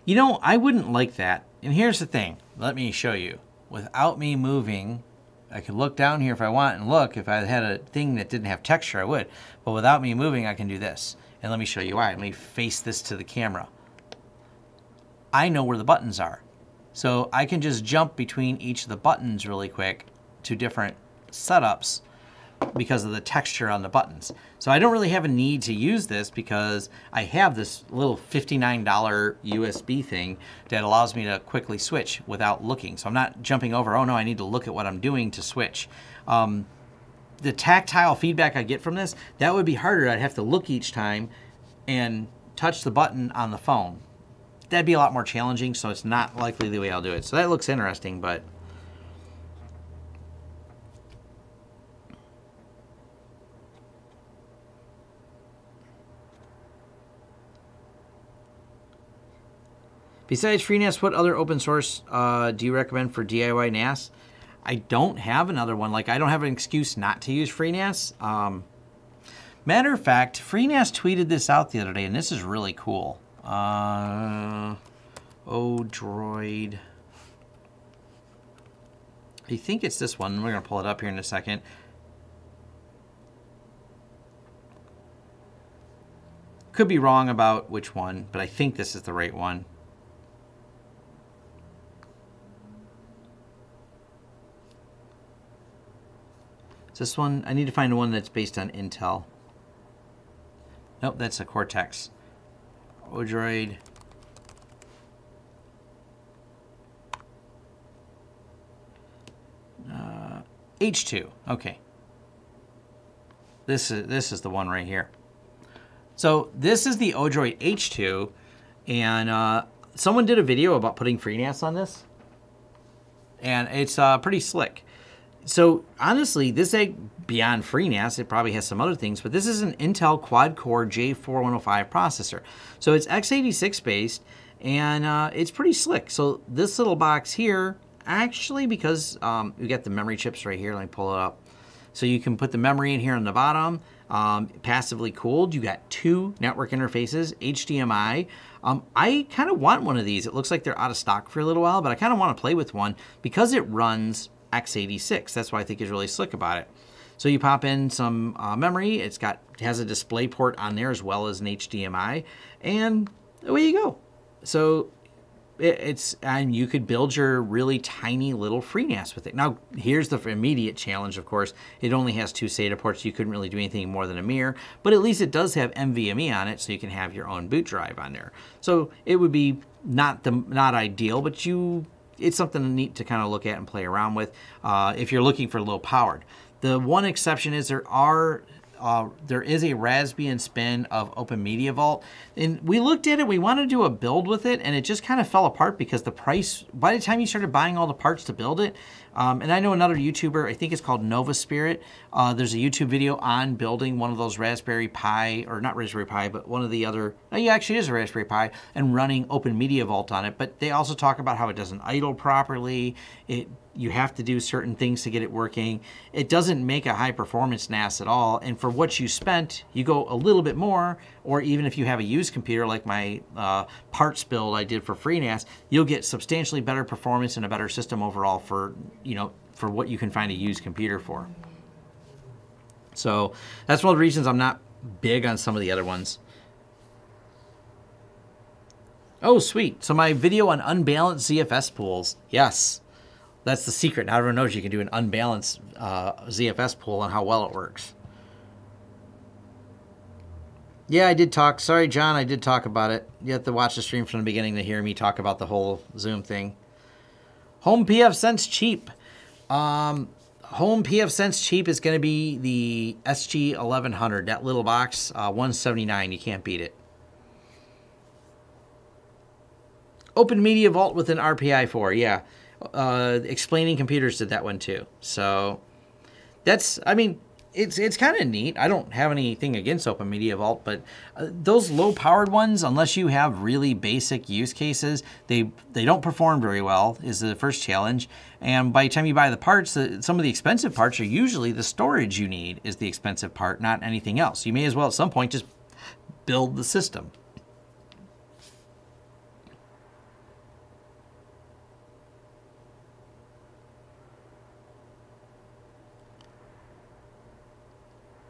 [SPEAKER 1] You know, I wouldn't like that. And here's the thing. Let me show you. Without me moving, I could look down here if I want and look. If I had a thing that didn't have texture, I would. But without me moving, I can do this. And let me show you why. Let me face this to the camera. I know where the buttons are. So I can just jump between each of the buttons really quick to different setups because of the texture on the buttons. So I don't really have a need to use this because I have this little $59 USB thing that allows me to quickly switch without looking. So I'm not jumping over, oh no, I need to look at what I'm doing to switch. The tactile feedback I get from this, that would be harder. I'd have to look each time and touch the button on the phone. That'd be a lot more challenging, so it's not likely the way I'll do it. So that looks interesting, but besides Freenas, what other open source do you recommend for DIY NAS? I don't have another one. Like, I don't have an excuse not to use Freenas. Matter of fact, Freenas tweeted this out the other day, and this is really cool. Odroid. I think it's this one. We're going to pull it up here in a second. Could be wrong about which one, but I think this is the right one. Is this one? I need to find one that's based on Intel. Nope, that's a Cortex. Odroid. H2. Okay. This is the one right here. So this is the Odroid H2, and someone did a video about putting Freenas on this, and it's pretty slick. So honestly, this ain't beyond Freenas. It probably has some other things, but this is an Intel quad-core J4105 processor. So it's x86 based, and it's pretty slick. So this little box here, actually, because we got the memory chips right here. Let me pull it up. So you can put the memory in here on the bottom. Passively cooled. You got two network interfaces, HDMI. I kind of want one of these. It looks like they're out of stock for a little while, but I kind of want to play with one because it runs x86. That's what I think is really slick about it. So you pop in some memory. It has a display port on there as well as an HDMI, and away you go. So and you could build your really tiny little Freenas with it. Now, here's the immediate challenge, of course. It only has two SATA ports. You couldn't really do anything more than a mirror, but at least it does have NVMe on it, so you can have your own boot drive on there. So it would be not ideal, but it's something neat to kind of look at and play around with if you're looking for low powered. The one exception is there is a Raspbian spin of Open Media Vault, and we looked at it. We wanted to do a build with it, and it just kind of fell apart because the price, by the time you started buying all the parts to build it, and I know another YouTuber, I think it's called Nova Spirit. There's a YouTube video on building one of those Raspberry Pi, or not Raspberry Pi, but one of the other, yeah, actually it is a Raspberry Pi, and running Open Media Vault on it. But they also talk about how it doesn't idle properly. You have to do certain things to get it working. It doesn't make a high performance NAS at all. And for what you spent, you go a little bit more, or even if you have a used computer like my parts build I did for Freenas, you'll get substantially better performance and a better system overall for what you can find a used computer for. So that's one of the reasons I'm not big on some of the other ones. Oh, sweet. So my video on unbalanced ZFS pools. Yes. That's the secret. Now everyone knows you can do an unbalanced ZFS pool and how well it works. Yeah, I did talk. Sorry, John, I did talk about it. You have to watch the stream from the beginning to hear me talk about the whole Zoom thing. Home PF Sense Cheap. Home PF Sense Cheap is going to be the SG1100. That little box, $179. You can't beat it. Open Media Vault with an RPI 4. Yeah. Explaining Computers did that one too. So that's, I mean, it's kind of neat. I don't have anything against Open Media Vault, but those low-powered ones, unless you have really basic use cases, they don't perform very well, is the first challenge. And by the time you buy the parts, some of the expensive parts are usually the storage you need is the expensive part, not anything else. You may as well at some point just build the system.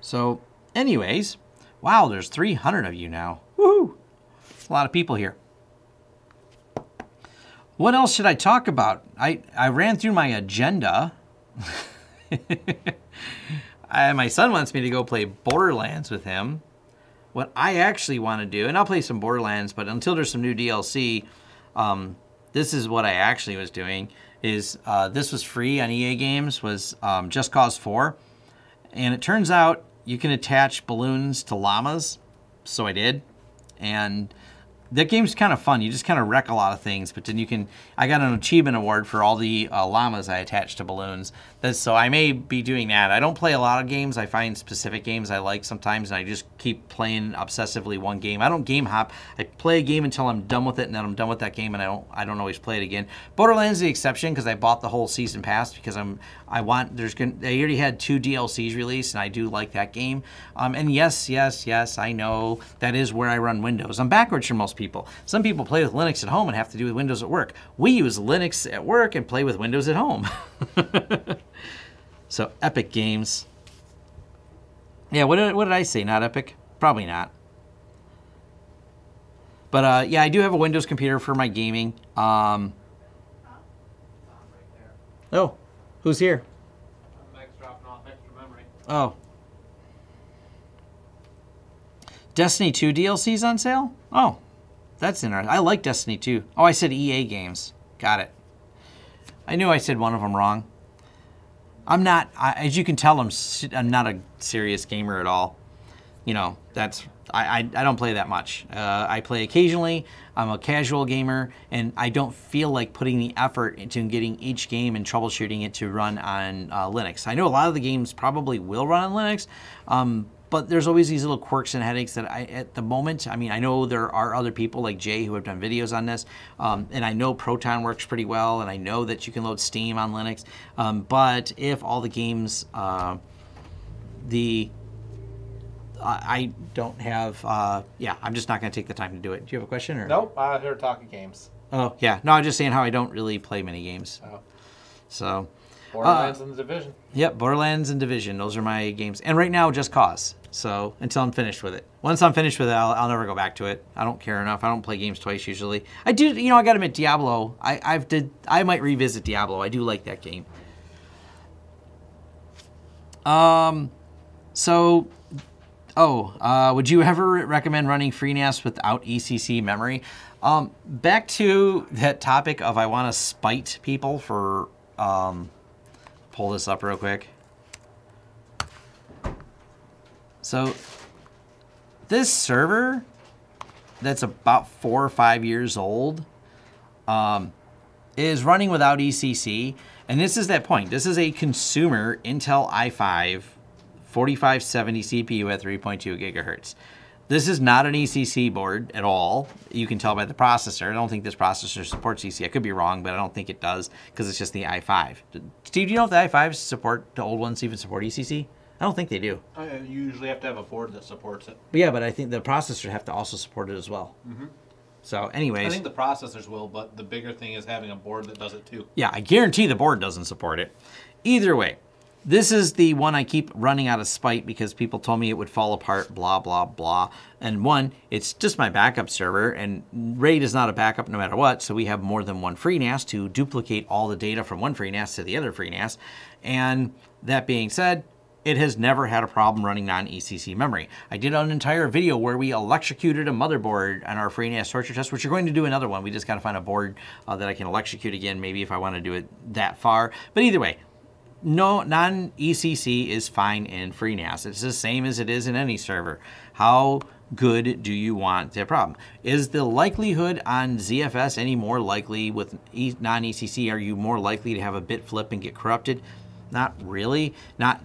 [SPEAKER 1] So, anyways, wow, there's 300 of you now. Woohoo! That's a lot of people here. What else should I talk about? I ran through my agenda. My son wants me to go play Borderlands with him. What I actually want to do, and I'll play some Borderlands, but until there's some new DLC, this is what I actually was doing, is this was free on EA Games, was Just Cause 4. And it turns out you can attach balloons to llamas, so I did. And that game's kind of fun. You just kind of wreck a lot of things, but then you can... I got an achievement award for all the llamas I attached to balloons. So I may be doing that. I don't play a lot of games. I find specific games I like sometimes, and I just keep playing obsessively one game. I don't game hop. I play a game until I'm done with it, and then I'm done with that game, and I don't always play it again. Borderlands is the exception because I bought the whole season pass because they already had 2 DLCs released, and I do like that game. And yes, I know that is where I run Windows. I'm backwards from most people. Some people play with Linux at home and have to do with Windows at work. We use Linux at work and play with Windows at home. So, Epic Games. Yeah, what did I say? Not Epic? Probably not. But, yeah, I do have a Windows computer for my gaming. Oh, who's here?
[SPEAKER 2] Mike's dropping off extra memory.
[SPEAKER 1] Oh. Destiny 2 DLC's on sale? Oh, that's interesting. I like Destiny 2. Oh, I said EA Games. Got it. I knew I said one of them wrong. I'm not, as you can tell, I'm not a serious gamer at all. You know, I don't play that much. I play occasionally. I'm a casual gamer, and I don't feel like putting the effort into getting each game and troubleshooting it to run on Linux. I know a lot of the games probably will run on Linux, but there's always these little quirks and headaches that at the moment, I mean, I know there are other people like Jay who have done videos on this, and I know Proton works pretty well, and I know that you can load Steam on Linux, but if all the games, I don't have, yeah, I'm just not going to take the time to do it. Do you have a question? Or?
[SPEAKER 2] Nope, I heard talking games.
[SPEAKER 1] Oh, yeah. No, I'm just saying how I don't really play many games.
[SPEAKER 2] Oh.
[SPEAKER 1] So.
[SPEAKER 2] Borderlands and The Division.
[SPEAKER 1] Yep, Borderlands and Division. Those are my games. And right now, Just Cause. So, until I'm finished with it. Once I'm finished with it, I'll never go back to it. I don't care enough. I don't play games twice usually. I do, you know, I got to admit, Diablo. I might revisit Diablo. I do like that game. Would you ever recommend running Freenas without ECC memory? Back to that topic of I want to spite people for, pull this up real quick. So this server that's about 4 or 5 years old is running without ECC. And this is that point. This is a consumer Intel i5 4570 CPU at 3.2 gigahertz. This is not an ECC board at all. You can tell by the processor. I don't think this processor supports ECC. I could be wrong, but I don't think it does because it's just the i5. Steve, do you know if the i5s support, the old ones even support ECC? I don't think they do.
[SPEAKER 2] You usually have to have a board that supports it.
[SPEAKER 1] But yeah, but I think the processors have to also support it as well. Mm-hmm. So anyways.
[SPEAKER 2] I think the processors will, but the bigger thing is having a board that does it too.
[SPEAKER 1] Yeah, I guarantee the board doesn't support it. Either way. This is the one I keep running out of spite because people told me it would fall apart, blah, blah, blah. And one, it's just my backup server, and RAID is not a backup no matter what, so we have more than one FreeNAS to duplicate all the data from one FreeNAS to the other FreeNAS. And that being said, it has never had a problem running non-ECC memory. I did an entire video where we electrocuted a motherboard on our FreeNAS torture test, which we're going to do another one. We just got to find a board that I can electrocute again, maybe if I want to do it that far. But either way, no, non-ECC is fine in FreeNAS. It's the same as it is in any server. How good do you want the problem? Is the likelihood on ZFS any more likely with non-ECC? Are you more likely to have a bit flip and get corrupted? Not really. Not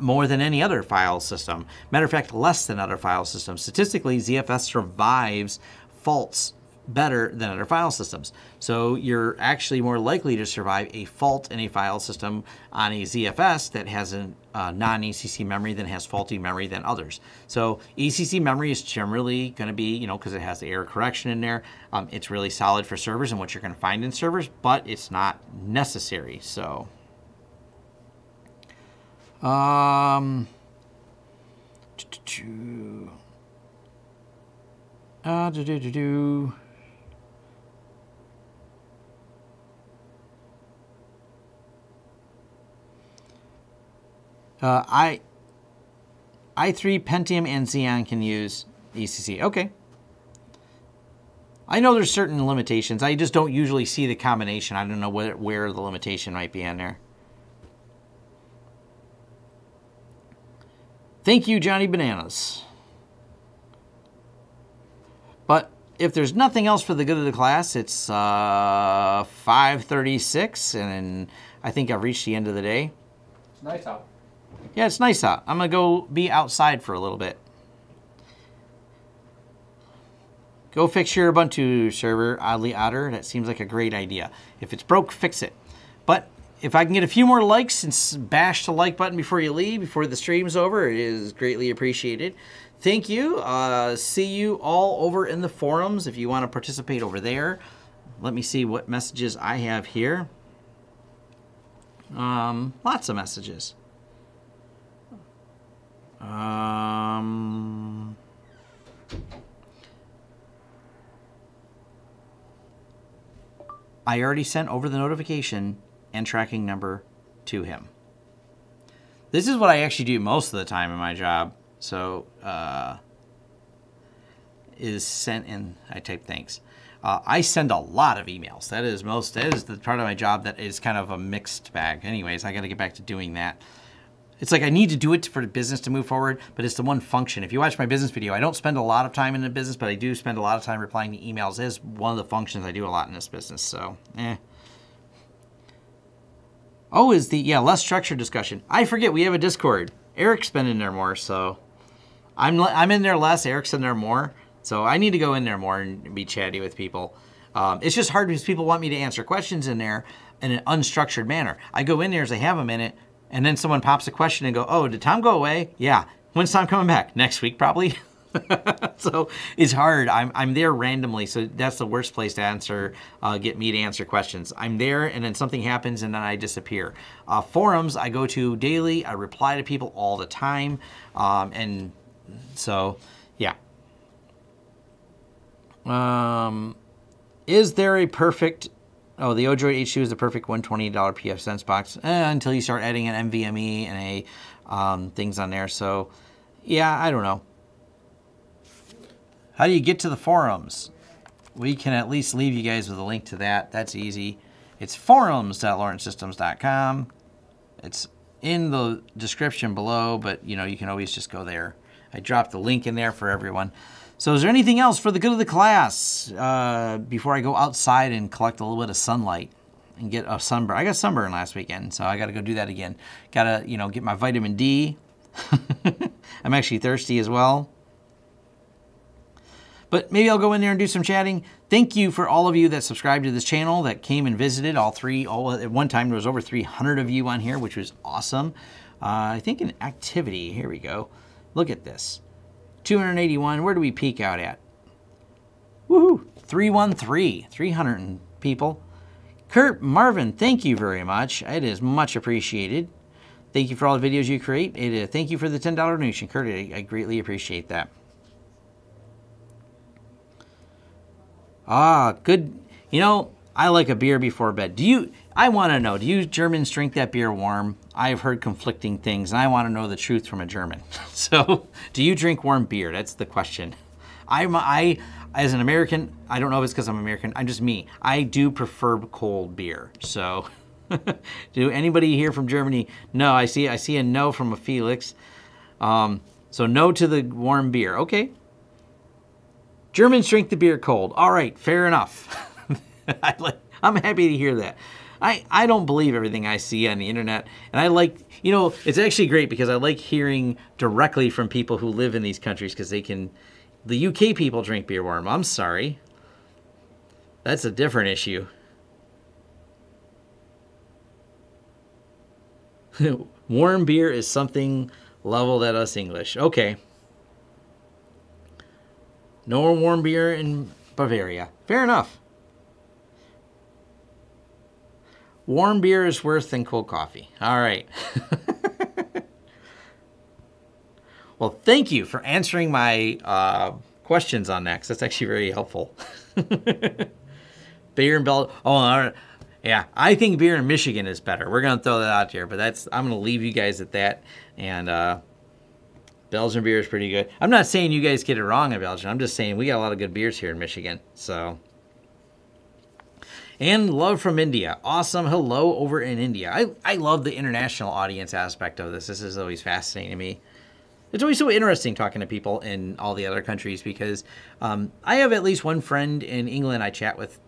[SPEAKER 1] more than any other file system. Matter of fact, less than other file systems. Statistically, ZFS survives faults better than other file systems. So you're actually more likely to survive a fault in a file system on a ZFS that has a non-ECC memory than has faulty memory than others. So ECC memory is generally going to be, because it has the error correction in there, it's really solid for servers and what you're going to find in servers, but it's not necessary. So, i3, Pentium, and Xeon can use ECC. Okay. I know there's certain limitations. I just don't usually see the combination. I don't know where the limitation might be in there. Thank you, Johnny Bananas. But if there's nothing else for the good of the class, it's 5:36, and I think I've reached the end of the day.
[SPEAKER 2] It's nice out.
[SPEAKER 1] Yeah, it's nice out. I'm going to go be outside for a little bit. Go fix your Ubuntu server, Oddly Otter. That seems like a great idea. If it's broke, fix it. But if I can get a few more likes and bash the like button before you leave, before the stream's over, it is greatly appreciated. Thank you. See you all over in the forums if you want to participate over there. Let me see what messages I have here. Lots of messages. I already sent over the notification and tracking number to him. This is what I actually do most of the time in my job. So, is sent in, I type thanks. I send a lot of emails. That is the part of my job that is kind of a mixed bag. Anyways, I got to get back to doing that. It's like I need to do it for the business to move forward, but it's the one function. If you watch my business video, I don't spend a lot of time in the business, but I do spend a lot of time replying to emails. It is one of the functions I do a lot in this business, so, Oh, is the, less structured discussion. I forget, we have a Discord. Eric's been in there more, so I'm in there less, Eric's in there more. So I need to go in there more and be chatty with people. It's just hard because people want me to answer questions in there in an unstructured manner. I go in there as I have a minute, and then someone pops a question and go, oh, did Tom go away? Yeah. When's Tom coming back? Next week, probably. So it's hard. I'm there randomly, so that's the worst place to answer, get me to answer questions. I'm there, and then something happens, and then I disappear. Forums, I go to daily. I reply to people all the time. And so, yeah. Is there a perfect... Oh, the Odroid H2 is the perfect $120 PF Sense box until you start adding an NVMe and things on there. So, yeah, I don't know. How do you get to the forums? We can at least leave you guys with a link to that. That's easy. It's forums.lawrencesystems.com. It's in the description below, but you can always just go there. I dropped the link in there for everyone. So is there anything else for the good of the class before I go outside and collect a little bit of sunlight and get a sunburn? I got sunburn last weekend, so I got to go do that again. Got to, get my vitamin D. I'm actually thirsty as well. But maybe I'll go in there and do some chatting. Thank you for all of you that subscribed to this channel, that came and visited. At one time, there was over 300 of you on here, which was awesome. I think in activity, here we go. Look at this. 281, where do we peak out at? Woohoo, 313, 300 people. Kurt, Marvin, thank you very much. It is much appreciated. Thank you for all the videos you create. Thank you for the $10 donation, Kurt. I greatly appreciate that. Good. I like a beer before bed. I want to know, do you Germans drink that beer warm? I've heard conflicting things, and I want to know the truth from a German. So, do you drink warm beer? That's the question. I, as an American, I don't know if it's because I'm American, I'm just me. I do prefer cold beer. So, do anybody here from Germany? No, I see a no from a Felix. So, no to the warm beer. Okay. Germans drink the beer cold. All right, fair enough. I'm happy to hear that. I don't believe everything I see on the internet. And I like, you know, it's actually great because I like hearing directly from people who live in these countries because they can, the UK people drink beer warm. I'm sorry. That's a different issue. Warm beer is something leveled at us English. Okay. No warm beer in Bavaria. Fair enough. Warm beer is worse than cold coffee. All right. Well, thank you for answering my questions on that, 'cause that's actually very helpful. Beer in Belgium. Oh, all right. Yeah, I think beer in Michigan is better. We're going to throw that out there, but I'm going to leave you guys at that. And Belgian beer is pretty good. I'm not saying you guys get it wrong in Belgium. I'm just saying we got a lot of good beers here in Michigan. So, and love from India. Awesome. Hello over in India. I love the international audience aspect of this. This is always fascinating to me. It's always so interesting talking to people in all the other countries because I have at least one friend in England I chat with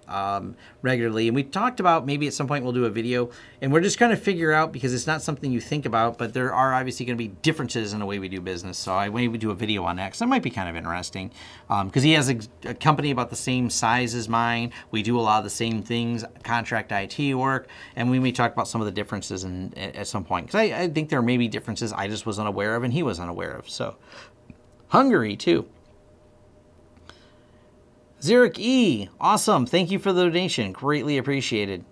[SPEAKER 1] regularly. And we talked about maybe at some point we'll do a video. And we're just trying to figure out, because it's not something you think about, but there are obviously going to be differences in the way we do business. So I maybe do a video on that because that might be kind of interesting. Because he has a company about the same size as mine. We do a lot of the same things, contract IT work. And we may talk about some of the differences at some point. Because I think there may be differences I just wasn't aware of and he was unaware of. So Hungary too. Zurich E, awesome. Thank you for the donation. Greatly appreciated.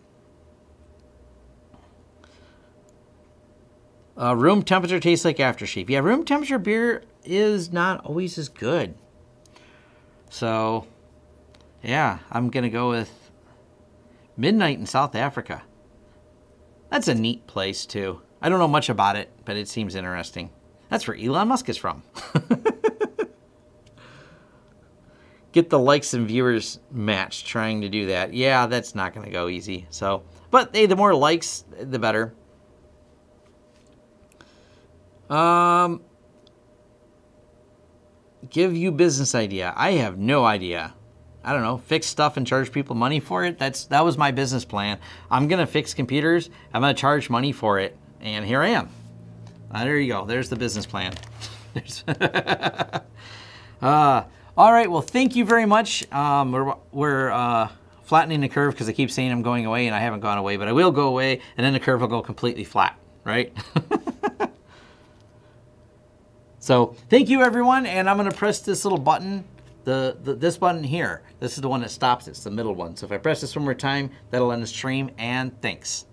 [SPEAKER 1] Room temperature tastes like aftershave. Yeah, room temperature beer is not always as good. So, yeah, I'm going to go with Midnight in South Africa. That's a neat place, too. I don't know much about it, but it seems interesting. That's where Elon Musk is from. Get the likes and viewers matched trying to do that. Yeah, that's not going to go easy. So, but hey, the more likes, the better. Give you business idea. I have no idea. I don't know. Fix stuff and charge people money for it. That was my business plan. I'm going to fix computers. I'm going to charge money for it. And here I am. There you go. There's the business plan. All right, well, thank you very much. We're flattening the curve because I keep saying I'm going away, and I haven't gone away, but I will go away, and then the curve will go completely flat, right? So thank you, everyone, and I'm going to press this little button, this button here. This is the one that stops. It's the middle one. So if I press this one more time, that'll end the stream, and thanks.